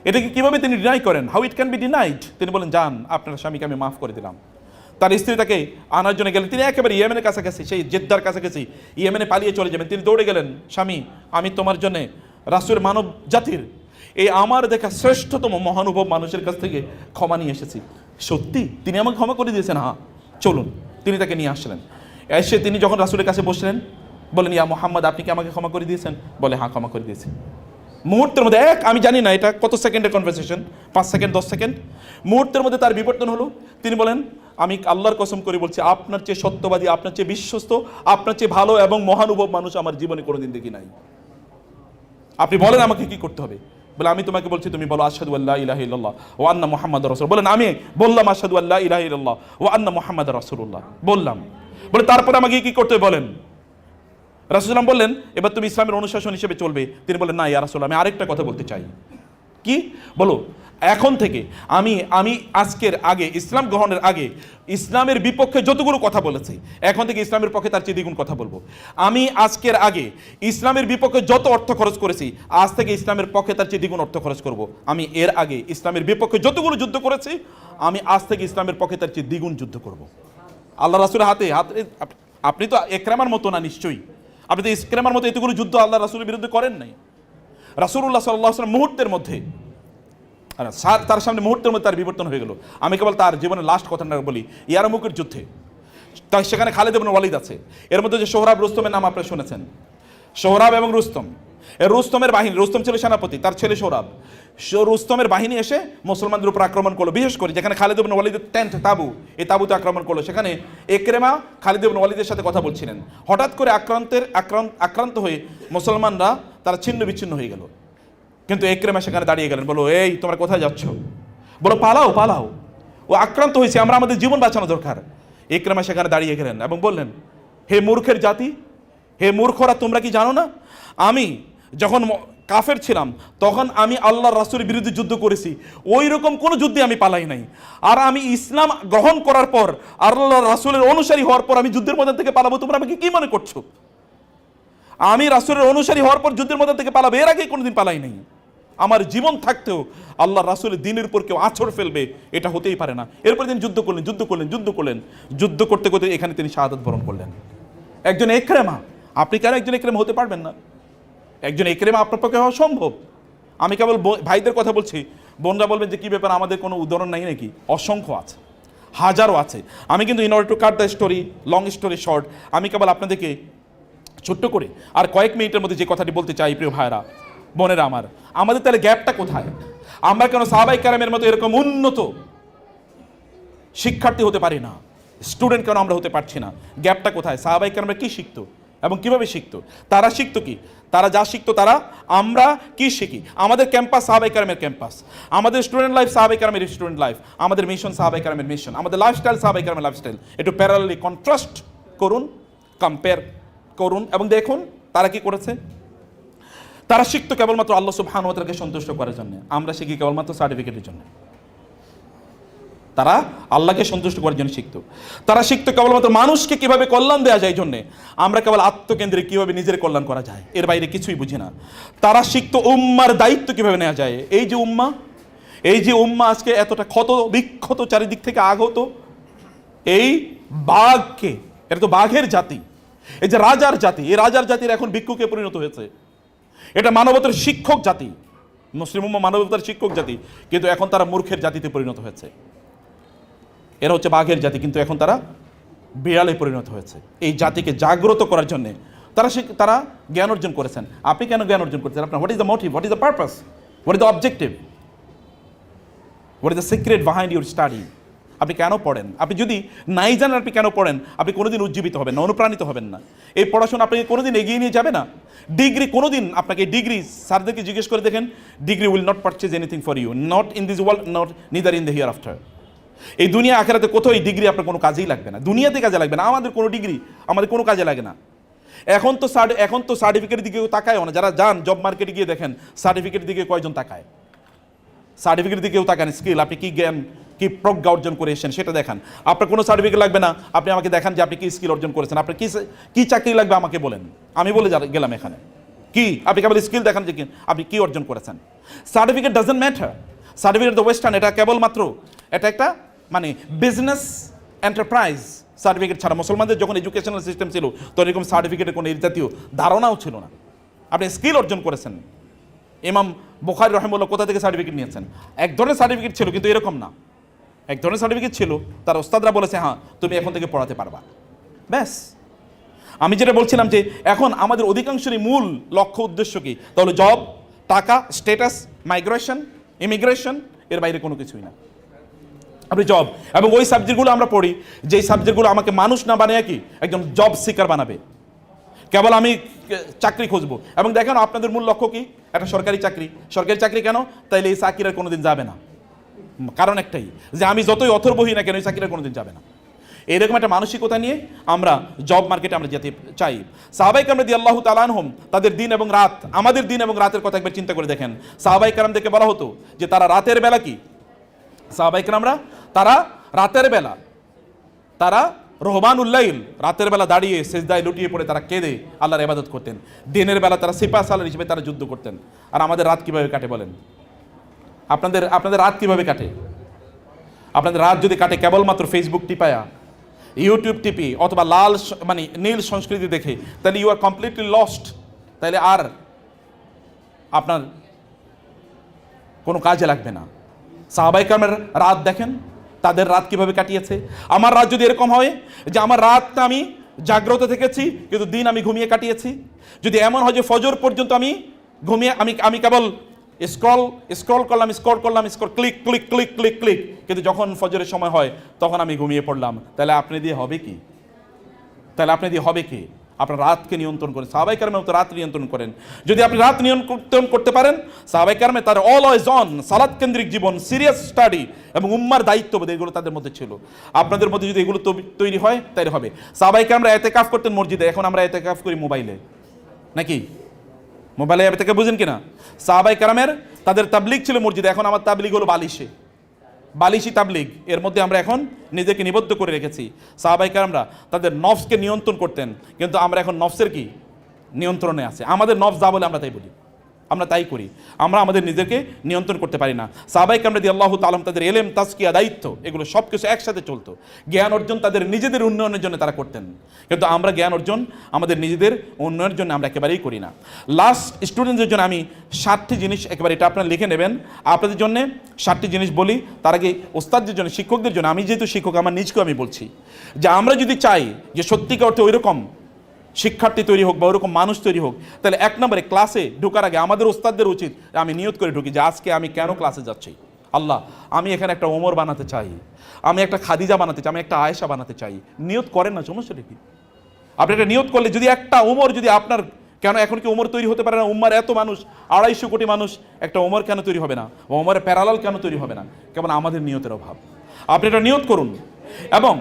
এটাকে কিভাবে তিনি ডিনাই করেন? How it can be denied? তিনি বলেন, যান, আপনার স্বামীকে আমি মাফ করে দিলাম। তার স্ত্রী তাকে আনার জন্য গেলেন, তিনি একেবারে ইয়েমেনের কাছাকাছি, সেই জেদ্দার কাছাকাছি, ইয়েমেনে পালিয়ে চলে যাবেন। তিনি দৌড়ে গেলেন, স্বামী, আমি তোমার জন্য রাসূল মানব জাতির এই আমার দেখা শ্রেষ্ঠতম মহানুভব মানুষের কাছ থেকে ক্ষমা নিয়ে এসেছি। সত্যি তিনি আমাকে ক্ষমা করে দিয়েছেন? হ্যাঁ, চলুন। তিনি তাকে নিয়ে আসলেন। এসে তিনি যখন রাসূলের কাছে বসলেন, বলেন, ইয়া মুহাম্মদ, আপনি কি আমাকে ক্ষমা করে দিয়েছেন? বলে, হ্যাঁ, ক্ষমা করে দিয়েছি। মুহূর্তের মধ্যে আমি জানি না এটা কত সেকেন্ডের কনভারসেশন, 5 সেকেন্ড 10 সেকেন্ড, মুহূর্তের মধ্যে তার বিবর্তন হলো। তিনি বলেন, আমি আল্লাহর কসম করে বলছি, আপনার চেয়ে সত্যবাদী, আপনার চেয়ে বিশ্বস্ত, আপনার চেয়ে ভালো এবং মহানুভব মানুষ আমার জীবনে কোনোদিন দেখি নাই। আপনি বলেন আমাকে কি করতে হবে? বলে, আমি তোমাকে বলছি, তুমি বলো আশহাদু আল্লা ইলাহা ইল্লাল্লাহ ওয়া আন্না মুহাম্মাদুর রাসূল। বলেন, আমি বললাম আশহাদু আল্লা ইলাহা ইল্লাল্লাহ ওয়া আন্না মুহাম্মাদুর রাসূলুল্লাহ, বললাম। বলে, তারপরে আমাকে কি করতে হবে বলেন? রাসূলুল্লাহ বললেন, এবার তুমি ইসলামের অনুশাসন হিসেবে চলবে। তিনি বলেন, না ইয়া রাসূলুল্লাহ, আমি আরেকটা কথা বলতে চাই। কি? বলো। এখন থেকে আমি আজকের আগে, ইসলাম গ্রহণের আগে ইসলামের বিপক্ষে যতগুলো কথা বলেছি, এখন থেকে ইসলামের পক্ষে তার চেয়ে দ্বিগুণ কথা বলবো। আমি আজকের আগে ইসলামের বিপক্ষে যত অর্থ খরচ করেছি, আজ থেকে ইসলামের পক্ষে তার চেয়ে দ্বিগুণ অর্থ খরচ করব। আমি এর আগে ইসলামের বিপক্ষে যতগুলো যুদ্ধ করেছি, আমি আজ থেকে ইসলামের পক্ষে তার চেয়ে দ্বিগুণ যুদ্ধ করব। আল্লাহ রাসূলের হাতে আপনি তো ইকরামার মতো না, নিশ্চয়ই আপনি তো ইকরামার মতো এতগুলো যুদ্ধ আল্লাহ রাসূলের বিরুদ্ধে করেন নাই। রাসূলুল্লাহ সাল্লাল্লাহু আলাইহি ওয়াসাল্লাম মুহূর্তের মধ্যে, তার সামনে মুহূর্তের মধ্যে তার বিবর্তন হয়ে গেল। আমি কেবল তার জীবনের লাস্ট কথাটা বলি, ইয়ারমুকের যুদ্ধে তাই সেখানে খালিদ ইবনে ওয়ালিদ আছে। এর মধ্যে যে সোহরাব রুস্তমের নাম আপনারা শুনেছেন, সোহরাব এবং রুস্তম, রুস্তমের বাহিনী, রুস্তম ছিল সেনাপতি, তার ছেলে সোহরাব, রুস্তমের বাহিনী এসে মুসলমানদের উপর আক্রমণ করলো। বিশেষ করে যেখানে খালিদ ইবনে ওয়ালিদের টেন্ট, তাবু, এই তাবুতে আক্রমণ করলো। সেখানে ইকরামা খালিদ ইবনে ওয়ালিদের সাথে কথা বলছিলেন। হঠাৎ করে আক্রান্ত হয়ে মুসলমানরা তারা ছিন্ন বিচ্ছিন্ন হয়ে গেল। কিন্তু ইকরামা সেখানে দাঁড়িয়ে গেলেন, বলো, এই তোমরা কোথায় যাচ্ছ? বলো, পালাও পালাও, ও আক্রান্ত হয়েছে, আমাদের জীবন বাঁচানো দরকার। ইকরামা সেখানে দাঁড়িয়ে গেলেন এবং বললেন, হে মূর্খের জাতি, হে মূর্খরা, তোমরা কি জানো না আমি যখন কাফের ছিলাম তখন আমি আল্লাহর রাসূলের বিরুদ্ধে যুদ্ধ করেছি, ওই রকম কোনো যুদ্ধে আমি পালাই নাই। আর আমি ইসলাম গ্রহণ করার পর, আল্লাহর রাসূলের অনুসারী হওয়ার পর আমি যুদ্ধের মধ্যে থেকে পালাবো? তোমরা আমাকে কি মনে করছো? আমি রাসূলের অনুসারী হওয়ার পর যুদ্ধের মধ্যে থেকে পালাবো, এর আগে কোনোদিন পালাই নাই। আমার জীবন থাকতেও আল্লাহ রাসূলের দ্বীনের উপর কেউ আঁচড় ফেলবে, এটা হতেই পারে না। এরপর তিনি যুদ্ধ করতে করতে এখানে তিনি শাহাদাত বরণ করলেন। একজন ইকরামা, আপনি কেন একজন ইকরামা হতে পারবেন না? একজন ইকরামা আপনার পক্ষে হওয়া সম্ভব। আমি কেবল ভাইদের কথা বলছি, বোনরা বলবেন যে কি ব্যাপার, আমাদের কোনো উদাহরণ নাই নাকি? অসংখ্য আছে, হাজারো আছে। আমি কিন্তু in order two cut the story, long story short, আমি কেবল আপনাদেরকে ছোট্ট করে আর কয়েক মিনিটের মধ্যে যে কথাটি বলতে চাই প্রিয় ভাইরা বোনেরা আমার, আমাদের তাহলে গ্যাপটা কোথায়? আমরা কেন সাহাবায়ে কেরামের মতো এরকম উন্নত শিক্ষার্থী হতে পারি না? স্টুডেন্ট কেন আমরা হতে পারছি না? গ্যাপটা কোথায়? সাহাবায়ে কেরামরা কি শিখতো এবং কিভাবে শিখতো? তারা শিখতো কি? তারা যা শিখতো তারা আমরা কি শিখি? আমাদের ক্যাম্পাস সাহাবায়ে কেরামের ক্যাম্পাস, আমাদের স্টুডেন্ট লাইফ সাহাবায়ে কেরামের স্টুডেন্ট লাইফ, আমাদের মিশন সাহাবায়ে কেরামের মিশন, আমাদের লাইফস্টাইল সাহাবায়ে কেরামের লাইফস্টাইল। একটু প্যারালালি কন্ট্রাস্ট করুন, কম্পেয়ার করুন এবং দেখুন তারা কি করেছে। তারা শিখতো কেবলমাত্র আল্লাহ সুবহানাহু ওয়া তাআলাকে সন্তুষ্ট করার জন্য, আমরা শিখি কেবলমাত্র সার্টিফিকেটের জন্য। তারা আল্লাহকে সন্তুষ্ট করার জন্য শিখতো। তারা শিখতো কেবলমাত্র মানুষকে কিভাবে কল্যাণ দেওয়া যায় জন্যে, আমরা কেবল আত্মকেন্দ্রিক কিভাবে নিজের কল্যাণ করা যায়, এর বাইরে কিছুই বুঝি না। তারা শিখতো উম্মার দায়িত্ব কিভাবে নেওয়া যায়। এই যে উম্মা আজকে এতটা ক্ষত বিক্ষত, চারিদিক থেকে আগত, এই বাঘকে, এটা তো বাঘের জাতি, এই যে রাজার জাতি, এই রাজার জাতির এখন ভিক্ষুকে পরিণত হয়েছে। এটা মানবতার শিক্ষক জাতি, মুসলিম উম্মাহ মানবতার শিক্ষক জাতি, কিন্তু এখন তারা মূর্খের জাতিতে পরিণত হয়েছে। এরা হচ্ছে বাঘের জাতি, কিন্তু এখন তারা বিড়ালে পরিণত হয়েছে। এই জাতিকে জাগ্রত করার জন্য তারা জ্ঞান অর্জন করেছেন। আপনি কেন জ্ঞান অর্জন করছেন? আপনার what is the motive, what is the purpose, what is the objective, what is the secret behind your study? আপনি কেন পড়েন? আপনি যদি নাই জানেন আপনি কেন পড়েন, আপনি কোনোদিন উজ্জীবিত হবেন না, অনুপ্রাণিত হবেন না। এই পড়াশোনা আপনাকে কোনোদিন এগিয়ে নিয়ে যাবে না। ডিগ্রি কোনোদিন আপনাকে, ডিগ্রি স্যারদেরকে জিজ্ঞেস করে দেখেন, degree will not purchase anything for you, not in this world, not neither in the hereafter. এই দুনিয়া আখেরাতে কোথাও এই ডিগ্রি আপনার কোনো কাজেই লাগবে না, দুনিয়াতে কাজে লাগবে না। আমাদের কোনো ডিগ্রি আমাদের কোনো কাজে লাগে না। এখন তো সার্টিফিকেটের দিকেও তাকায়ও না। যারা যান জব মার্কেটে গিয়ে দেখেন সার্টিফিকেটের দিকে কয়জন তাকায়? সার্টিফিকেটের দিকেও তাকান, স্কিল, আপনি কি জ্ঞান কি প্রজ্ঞা অর্জন করে এসেছেন সেটা দেখান। আপনার কোনো সার্টিফিকেট লাগবে না, আপনি আমাকে দেখান যে আপনি কি স্কিল অর্জন করেছেন, আপনার কি চাকরি লাগবে আমাকে বলেন, আমি বলে গেলাম এখানে কি। আপনি কেবল স্কিল দেখান যে আপনি কি অর্জন করেছেন। Certificate doesn't matter. Certificate the western, এটা কেবলমাত্র এটা একটা মানে বিজনেস এন্টারপ্রাইজ। সার্টিফিকেট ছাড়া মুসলমানদের যখন এডুকেশনাল সিস্টেম ছিল তখন এরকম সার্টিফিকেটের কোনো এই জাতীয় ধারণাও ছিল না। আপনি স্কিল অর্জন করেছেন। ইমাম বুখারী রাহিমাহুল্লাহ কোথা থেকে সার্টিফিকেট নিয়েছেন? এক ধরনের সার্টিফিকেট ছিল, কিন্তু এরকম না। এক ধরনের সার্টিফিকেট ছিল, তার ওস্তাদরা বলেছে হ্যাঁ তুমি এখন থেকে পড়াতে পারবা, ব্যাস। আমি যেটা বলছিলাম যে এখন আমাদের অধিকাংশেরই মূল লক্ষ্য উদ্দেশ্য কি? তাহলে জব, টাকা, স্ট্যাটাস, মাইগ্রেশন, ইমিগ্রেশন, এর বাইরে কোনো কিছুই না। আপনি জব এবং ওই সাবজেক্টগুলো আমরা পড়ি যেই সাবজেক্টগুলো আমাকে মানুষ না বানিয়ে কি একজন জব সিকার বানাবে। কেবল আমি চাকরি খুঁজবো এবং দেখেন আপনাদের মূল লক্ষ্য কি? একটা সরকারি চাকরি। সরকারি চাকরি কেন? তাইলে এই চাকরির কোনোদিন যাবে না। কারণ একটাই, যে আমি যতই অথর্বহী না কেন এই চাকরির কোনোদিন যাবে না। এরকম একটা মানসিকতা নিয়ে আমরা জব মার্কেটে আমরা যেতে চাই। সাহাবায়ে কেরাম রাদিয়াল্লাহু তাআলা আনহুম তাদের দিন এবং রাত, আমাদের দিন এবং রাতের কথা একবার চিন্তা করে দেখেন। সাহাবায়ে কেরামদেরকে বলা হতো যে তারা রাতের বেলা কি, সাহাবায়ে কেরামরা তারা রাতের বেলা তারা রহবানুল লাইল, রাতের বেলা দাঁড়িয়ে সেজদায় লুটিয়ে পড়ে তারা কেঁদে আল্লাহর ইবাদত করতেন। দিনের বেলা তারা সিপাহ সালার হিসেবে তারা যুদ্ধ করতেন। আর আমাদের রাত কিভাবে কাটে বলেন? আপনাদের রাত কিভাবে কাটে? আপনাদের রাত যদি কাটে কেবলমাত্র ফেসবুক টিপায়া, ইউটিউব টিপি অথবা নীল সংস্কৃতি দেখে, তাহলে ইউ আর কমপ্লিটলি লস্ট। তাহলে আর আপনার কোনো কাজে লাগবে না। সাহাবায়ে কেরামের রাত দেখেন, তাদের রাত কিভাবে কাটিয়েছে। আমার রাত যদি এরকম হয় যে আমার রাতটা আমি জাগ্রত থেকেছি কিন্তু দিন আমি ঘুমিয়ে কাটিয়েছি, যদি এমন হয় যে ফজর পর্যন্ত আমি ঘুমিয়ে আমি কেবল স্ক্রল করলাম, click click click click click, কিন্তু যখন ফজরের সময় হয় তখন আমি ঘুমিয়ে পড়লাম, তাহলে আপনি দিয়ে হবে কি? আপনার রাতকে নিয়ন্ত্রণ করেন। সাহাবায়ে কেরামের মতো রাত নিয়ন্ত্রণ করেন। যদি আপনি রাত নিয়ন্ত্রণ করতে পারেন, সাহাবায়ে কেরামে তার অলওয়েজ অন সালাত কেন্দ্রিক জীবন, সিরিয়াস স্টাডি এবং উম্মার দায়িত্ববোধ এগুলো তাদের মধ্যে ছিল। আপনাদের মধ্যে যদি এগুলো তৈরি হয় তাই হবে। সাহাবায়ে কেরামরা ইতিকাফ করতেন মসজিদে, এখন আমরা ইতিকাফ করি মোবাইলে, নাকি? মোবাইলে ইতিকাফ বুঝেন কিনা? সাহাবায়ে কেরামের তাদের তাবলিগ ছিল মসজিদে, এখন আমার তাবলিগ হলো বালিশি তাবলিগ। এর মধ্যে আমরা এখন নিজেকে নিবদ্ধ করে রেখেছি। সাহাবায়ে কেরামরা তাদের নফসকে নিয়ন্ত্রণ করতেন, কিন্তু আমরা এখন নফসের কি নিয়ন্ত্রণে আছে। আমাদের নফস যা বলে আমরা তাই বলি, আমরা তাই করি, আমরা আমাদের নিজেকে নিয়ন্ত্রণ করতে পারি না। সাহাবায়ে কেরাম রাদিয়াল্লাহু তাআলা তাদের ইলম, তাজকিয়া, দায়িত্ব এগুলো সব কিছু একসাথে চলতো। জ্ঞান অর্জন তাদের নিজেদের উন্নয়নের জন্য তারা করতেন, কিন্তু আমরা জ্ঞান অর্জন আমাদের নিজেদের উন্নয়নের জন্য আমরা একেবারেই করি না। লাস্ট স্টুডেন্টদের জন্য আমি 7টি জিনিস, একেবারে এটা আপনারা লিখে নেবেন, আপনাদের জন্য 7টি জিনিস বলি। তার আগে ওস্তাদদের জন্য, শিক্ষকদের জন্য, আমি যেহেতু শিক্ষক আমার নিজকেও আমি বলছি যে আমরা যদি চাই যে সত্যিকার অর্থে ওইরকম শিক্ষার্থী তৈরি হোক বা ওরকম মানুষ তৈরি হোক, তাহলে এক নম্বরে ক্লাসে ঢোকার আগে আমাদের ওস্তাদদের উচিত আমি নিয়ত করে ঢুকি যে আজকে আমি কেন ক্লাসে যাচ্ছি। আল্লাহ, আমি এখানে একটা ওমর বানাতে চাই, আমি একটা খাদিজা বানাতে চাই, আমি একটা আয়েশা বানাতে চাই। নিয়ত করেন না, সমস্যাটা কি? আপনি একটা নিয়ত করলে যদি একটা ওমর যদি আপনার, কেন এখন কি ওমর তৈরি হতে পারে না? উম্মার এত মানুষ, 250 কোটি মানুষ, একটা ওমর কেন তৈরি হবে না? ওমরের প্যারালাল কেন তৈরি হবে না? কেবল আমাদের নিয়তের অভাব। আপনি এটা নিয়ত করুন এবং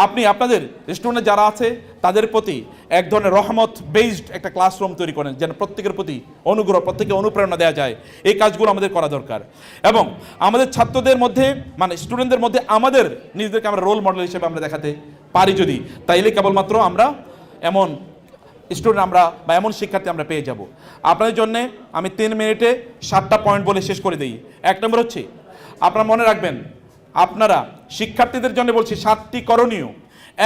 আপনি আপনাদের স্টুডেন্ট যারা আছে তাদের প্রতি এক ধরনের রহমত বেসড একটা ক্লাসরুম তৈরি করেন, যেন প্রত্যেকের প্রতি অনুগ্রহ, প্রত্যেকে অনুপ্রেরণা দেওয়া যায়। এই কাজগুলো আমাদের করা দরকার এবং আমাদের ছাত্রদের মধ্যে, মানে স্টুডেন্টদের মধ্যে আমাদের নিজেদেরকে আমরা রোল মডেল হিসেবে আমরা দেখাতে পারি যদি, তাইলে কেবলমাত্র আমরা এমন স্টুডেন্ট আমরা বা এমন শিক্ষার্থী আমরা পেয়ে যাব। আপনাদের জন্য আমি 3 মিনিটে 7টা পয়েন্ট বলে শেষ করে দিই। 1 নম্বর হচ্ছে, আপনারা মনে রাখবেন, আপনারা শিক্ষার্থীদের জন্য বলছি 7টি করণীয়।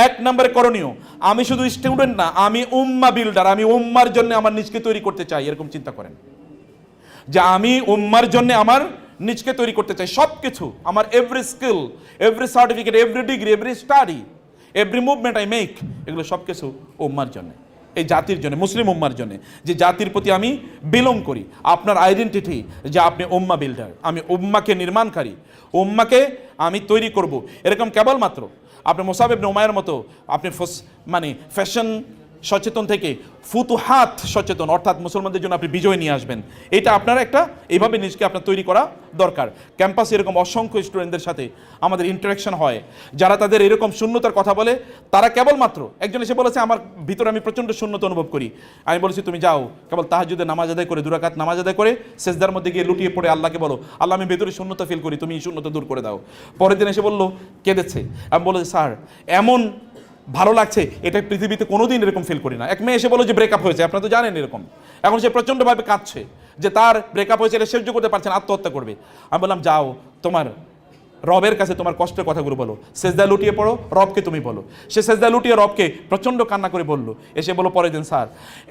1 নম্বরে করণীয়, আমি শুধু স্টুডেন্ট না, আমি উম্মা বিল্ডার, আমি উম্মার জন্য আমার নিজকে তৈরি করতে চাই। এরকম চিন্তা করেন যে আমি উম্মার জন্য আমার নিজকে তৈরি করতে চাই। সব কিছু আমার, every skill, every certificate, every degree, every study, every movement I make, এগুলো সব কিছু উম্মার জন্য, এই জাতির জন্য, মুসলিম উম্মার জন্য, যে জাতির প্রতি আমি বিলং করি। আপনার আইডেন্টিটি যে আপনি উম্মা বিল্ডার, আমি উম্মাকে নির্মাণকারী, উম্মাকে আমি তৈরি করব। এরকম কেবলমাত্র আপনি মুসাব ইবনে উমাইরের মতো আপনি মানে ফ্যাশন সচেতন থেকে ফুতুহাত সচেতন, অর্থাৎ মুসলমানদের জন্য আপনি বিজয় নিয়ে আসবেন। এটা আপনার একটা এইভাবে নিজকে আপনার তৈরি করা দরকার। ক্যাম্পাসে এরকম অসংখ্য স্টুডেন্টদের সাথে আমাদের ইন্টারাকশন হয়, যারা তাদের এরকম শূন্যতার কথা বলে। তারা কেবলমাত্র, একজন এসে বলেছে আমার ভিতরে আমি প্রচণ্ড শূন্যতা অনুভব করি। আমি বলেছি তুমি যাও কেবল তাহাজ্জুদের নামাজ আদায় করে, 2 রাকাত নামাজ আদায় করে সেজদার মধ্যে গিয়ে লুটিয়ে পড়ে আল্লাহকে বলো, আল্লাহ আমি ভেতরে শূন্যতা ফিল করি, তুমি এই শূন্যতা দূর করে দাও। পরের দিন এসে বললো, কেঁদেছে। আমি বলেছি স্যার এমন ভালো লাগছে, এটা পৃথিবীতে কোনোদিন এরকম ফিল করি না। এক মেয়ে এসে বলো যে ব্রেকআপ হয়েছে, আপনারা তো জানেন এরকম। এখন সে প্রচণ্ডভাবে কাঁদছে যে তার ব্রেকআপ হয়েছে, এটা সহ্য করতে পারছে না, আত্মহত্যা করবে। আমি বললাম যাও তোমার রবের কাছে তোমার কষ্টের কথাগুলো বলো, সেজদা লুটিয়ে পড়ো, রবকে তুমি বলো। সে সেজদা লুটিয়ে রবকে প্রচণ্ড কান্না করে বললো। এসে বলো পরের দিন, স্যার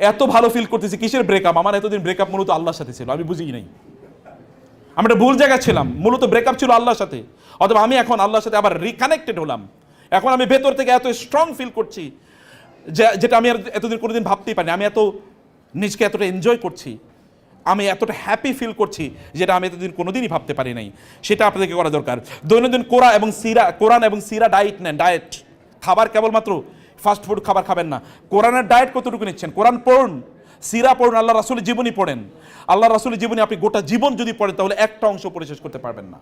এত ভালো ফিল করতেছি, কিসের ব্রেকআপ? আমার এতদিন ব্রেকআপ মূলত আল্লাহর সাথে ছিল, আমি বুঝি নাই, আমি একটা ভুল জায়গায় ছিলাম, মূলত ব্রেকআপ ছিল আল্লাহর সাথে। অথবা আমি এখন আল্লাহর সাথে আবার রিকানেক্টেড হলাম, এখন আমি ভেতর থেকে এত স্ট্রং ফিল করছি যেটা আমি এতদিন কোনোদিন ভাবতেই পারিনি। আমি এত নিজকে এতটা এনজয় করছি, আমি এতটা হ্যাপি ফিল করছি যেটা আমি এতদিন কোনোদিনই ভাবতে পারি নাই। সেটা আপনাদেরকে করা দরকার। দৈনন্দিন কোরআন এবং সিরা ডায়েট নেন। ডায়েট, খাবার কেবলমাত্র ফাস্ট ফুড খাবার খাবেন না। কোরআনের ডায়েট কতটুকু নিচ্ছেন? কোরআন পড়ুন, সিরা পড়ুন, আল্লাহ রাসূলের জীবনী পড়েন। আল্লাহ রাসূলের জীবনী আপনি গোটা জীবন যদি পড়েন তাহলে একটা অংশ পড়ে শেষ করতে পারবেন না।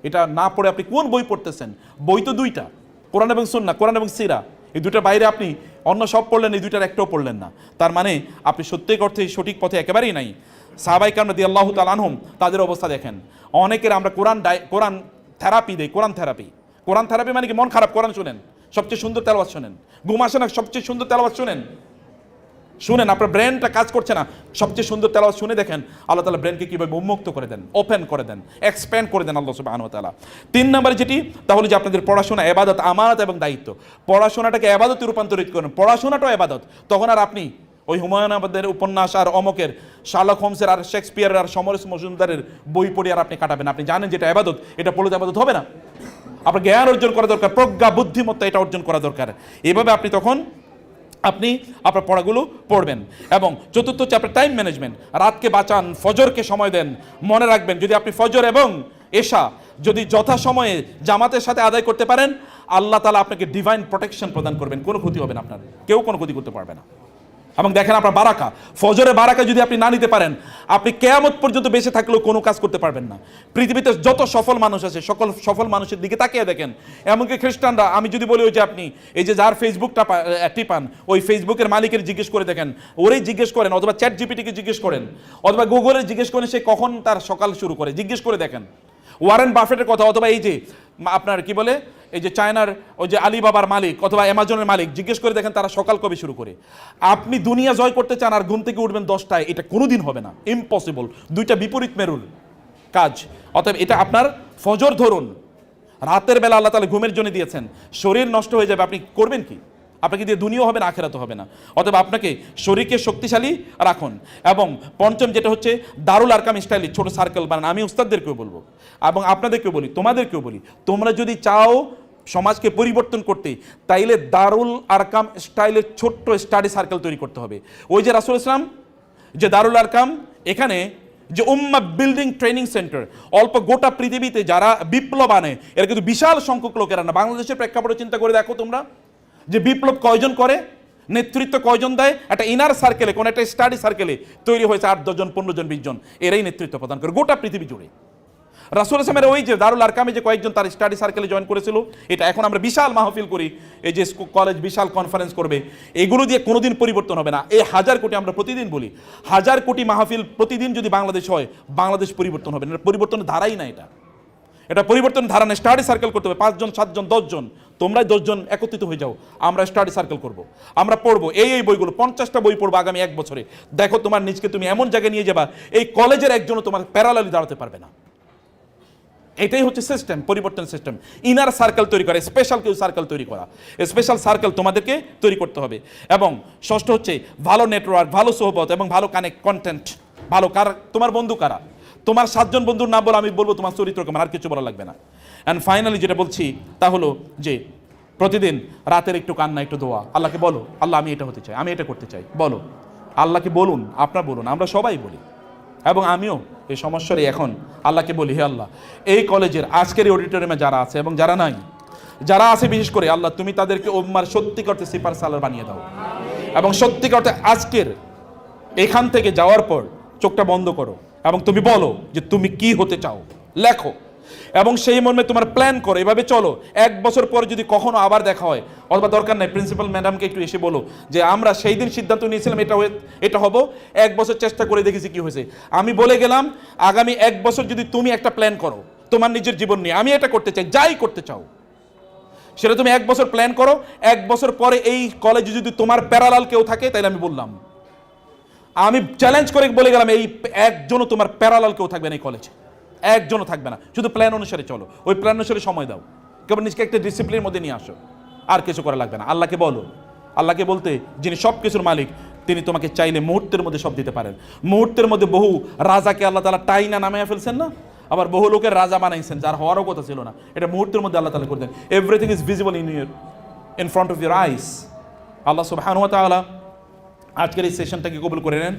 এটা না পড়ে আপনি কোন বই পড়তেছেন? বই তো 2টা, কোরআন এবং সুন্নাহ, কোরআন এবং সিরা। এই 2টার বাইরে আপনি অন্য সব পড়লেন, এই 2টার একটাও পড়লেন না। তার মানে আপনি সত্যিক অর্থে সঠিক পথে একেবারেই নাই। সাহাবায়ে কেরাম রাদিয়াল্লাহু তাআলা আনহুম তাদের অবস্থা দেখেন। অনেকের আমরা কোরআন থেরাপি দেই। কোরআন থেরাপি মানে কি? মন খারাপ, কোরআন শুনেন, সবচেয়ে সুন্দর তেলাওয়াত শুনেন। ঘুম আসে না, সবচেয়ে সুন্দর তেলাওয়াত শুনেন। আপনার ব্রেনটা কাজ করছে না, সবচেয়ে সুন্দর তেলাওয়াত শুনে দেখেন আল্লাহ তাআলা ব্রেনকে কিভাবে উন্মুক্ত করে দেন, ওপেন করে দেন, এক্সপ্যান্ড করে দেন আল্লাহ সুবহানাহু ওয়া তাআলা। 3 নম্বরে যেটি, তাহলে যে আপনাদের পড়াশোনা ইবাদত, আমানত এবং দায়িত্ব। পড়াশোনাটাকে ইবাদতে রূপান্তরিত করেন, পড়াশোনাটাও ইবাদত। তখন আর আপনি ওই হুমায়ুন আহমেদের উপন্যাস আর অমকের, শার্লক হোমসের আর শেক্সপিয়ারের আর সমরেশ মজুমদারের বই পড়ে আর আপনি কাটাবেন। আপনি জানেন যেটা ইবাদত, এটা পড়লে তো ইবাদত হবে না। আপনার জ্ঞান অর্জন করা দরকার, প্রজ্ঞা বুদ্ধিমত্তা এটা অর্জন করা দরকার। এভাবে আপনি তখন আপনার পড়াগুলো পড়বেন। এবং চতুর্থ হচ্ছে আপনার টাইম ম্যানেজমেন্ট। রাতকে বাঁচান, ফজরকে সময় দেন। মনে রাখবেন যদি আপনি ফজর এবং এশা যদি যথাসময়ে জামাতের সাথে আদায় করতে পারেন, আল্লাহ তাআলা আপনাকে ডিভাইন প্রোটেকশন প্রদান করবেন, কোনো ক্ষতি হবে না আপনার, কেউ কোনো ক্ষতি করতে পারবে না। এবং দেখেন আপনার বারাকা, ফজরের বারাকা যদি আপনি না নিতে পারেন, আপনি কিয়ামত পর্যন্ত বেঁচে থাকলেও কোনো কাজ করতে পারবেন না। পৃথিবীতে যত সফল মানুষ আছে, সকল সফল মানুষের দিকে তাকিয়ে দেখেন। এমনকি খ্রিস্টানরা, আমি যদি বলি ওই যে আপনি এই যে যার ফেসবুকটা টিপান, ওই ফেসবুকের মালিকের জিজ্ঞেস করে দেখেন, ওরেই জিজ্ঞেস করেন, অথবা চ্যাট জিপিটিকে জিজ্ঞেস করেন, অথবা গুগলে জিজ্ঞেস করেন সে কখন তার সকাল শুরু করে, জিজ্ঞেস করে দেখেন। ওয়ারেন বাফেটের কথা, অথবা এই যে আপনার কি বলে, এই যে চায়নার ওই যে আলিবাবার মালিক অথবা অ্যামাজনের মালিক, জিজ্ঞেস করে দেখেন তারা সকাল কবে শুরু করে। আপনি দুনিয়া জয় করতে চান আর ঘুম থেকে উঠবেন 10টায়, এটা কোনোদিন হবে না, ইম্পসিবল। 2টা বিপরীত মেরুর কাজ। অতএব এটা আপনার ফজর ধরুন, রাতের বেলা আল্লাহ তাআলা ঘুমের জন্য দিয়েছেন, শরীর নষ্ট হয়ে যাবে, আপনি করবেন কি? আপনাকে দিয়ে দুনিয়াও হবে না, আখিরাতও হবে না। অতএব আপনাকে শরীরকে শক্তিশালী রাখুন। এবং পঞ্চম যেটা হচ্ছে দারুল আরকাম স্টাইলে ছোট সার্কেল বানান। আমি উস্তাদদেরকেও বলবো এবং আপনাদেরকেও বলি, তোমাদেরকেও বলি, তোমরা যদি চাও সমাজকে পরিবর্তন করতে, তাইলে দারুল আরকাম স্টাইলের ছোট্ট স্টাডি সার্কেল তৈরি করতে হবে। ওই যে রাসূল ইসলাম যে দারুল আরকাম, এখানে যে উম্মাহ বিল্ডিং ট্রেনিং সেন্টার, অল্প গোটা পৃথিবীতে যারা বিপ্লব আনে এরা কিন্তু বিশাল সংখ্যক লোকেরা না। বাংলাদেশের প্রেক্ষাপটে চিন্তা করে দেখো তোমরা, যে বিপ্লব কয়জন করে, নেতৃত্ব কয়জন দেয়, একটা ইনার সার্কেলে, কোন একটা স্টাডি সার্কেলে তৈরি হয়েছে 8, 10 জন, 15 জন, 20 জন, এরাই নেতৃত্ব প্রদান করে গোটা পৃথিবী জুড়ে। রাসূল ইসলামের ওই যে দারুল আরকামে যে কয়েকজন তার স্টাডি সার্কেলে জয়েন করেছিল, এটা এখন আমরা বিশাল মাহফিল করি, এই যে কলেজ বিশাল কনফারেন্স করবে, এগুলো দিয়ে কোনোদিন পরিবর্তন হবে না। এই 1000 কোটি, আমরা প্রতিদিন বলি 1000 কোটি মাহফিল প্রতিদিন যদি বাংলাদেশ হয়, বাংলাদেশ পরিবর্তন হবে না। পরিবর্তনের ধারাই না এটা পরিবর্তন ধারা না। স্টাডি সার্কেল করতে হবে 5 জন, 7 জন, 10 জন, তোমরাই 10 জন একত্রিত হয়ে যাও, আমরা স্টাডি সার্কেল করব, আমরা পড়বো এই বইগুলো, 50টা বই পড়বো আগামী 1 বছরে। দেখো তোমার নিজকে তুমি এমন জায়গায় নিয়ে যাবা, এই কলেজের একজনও তোমার প্যারালালি দাঁড়াতে পারবে না। এটাই হচ্ছে সিস্টেম, পরিবর্তন সিস্টেম। ইনার সার্কেল তৈরি করা, স্পেশাল কেউ সার্কেল তৈরি করা, স্পেশাল সার্কেল তোমাদেরকে তৈরি করতে হবে। এবং ষষ্ঠ হচ্ছে ভালো নেটওয়ার্ক, ভালো সোহবত এবং ভালো কন্টেন্ট। ভালো তোমার বন্ধু কারা, তোমার 7 জন বন্ধুর নাম বলো, আমি বলবো তোমার চরিত্র কেমন, আর কিছু বলা লাগবে না। অ্যান্ড ফাইনালি যেটা বলছি তা হলো যে প্রতিদিন রাতের একটু কান্না, একটু দোয়া, আল্লাহকে বলো, আল্লাহ আমি এটা হতে চাই, আমি এটা করতে চাই, বলো আল্লাহকে, বলুন, আপনার বলুন, আমরা সবাই বলি। এবং আমিও এই সমস্যারই এখন আল্লাহকে বলি, হে আল্লাহ, এই কলেজের আজকের এই অডিটোরিয়ামে যারা আছে এবং যারা নাই, যারা আছে বিশেষ করে, আল্লাহ তুমি তাদেরকে উম্মার সত্যি করতে সিপার সালার বানিয়ে দাও। এবং সত্যি করতে আজকের এখান থেকে যাওয়ার পর চোখটা বন্ধ করো এবং তুমি বলো যে তুমি কি হতে চাও, লেখো এবং সেই মর্মে তোমার প্ল্যান করো, এভাবে চলো। 1 বছর পর যদি কখনো আবার দেখা হয়, অথবা দরকার নাই, প্রিন্সিপাল ম্যাডামকে একটু এসে বলো যে আমরা সেই দিন সিদ্ধান্ত নিয়েছিলাম এটা হবো, 1 বছর চেষ্টা করে দেখেছি কি হয়েছে। আমি বলে গেলাম আগামী 1 বছর যদি তুমি একটা প্ল্যান করো তোমার নিজের জীবন নিয়ে, আমি এটা করতে চাই, যাই করতে চাও সেটা তুমি 1 বছর প্ল্যান করো। 1 বছর পরে এই কলেজে যদি তোমার প্যারালাল কেউ থাকে, তাইলে আমি বললাম, আমি চ্যালেঞ্জ করে বলে গেলাম, এই একজনও তোমার প্যারালাল কেউ থাকবে না এই কলেজে, একজনও থাকবে না। শুধু প্ল্যান অনুসারে চলো, ওই প্ল্যান অনুসারে সময় দাও, কেবল নিজকে একটা ডিসিপ্লিনের মধ্যে নিয়ে আসো, আর কিছু করা লাগবে না। আল্লাহকে বলো, আল্লাহকে বলতে যিনি সব কিছুর মালিক, তিনি তোমাকে চাইলে মুহূর্তের মধ্যে সব দিতে পারেন। মুহূর্তের মধ্যে বহু রাজাকে আল্লাহ তাআলা টাইনা নামাইয়া ফেলছেন না, আবার বহু লোকের রাজা বানাইছেন যার হওয়ারও কথা ছিল না। এটা মুহূর্তের মধ্যে আল্লাহ তাআলা করে দেন। Everything is visible in front of your eyes. Allah সুবহানাহু ওয়া তাআলা আজকের এই সেশনটাকে কবুল করে নেন।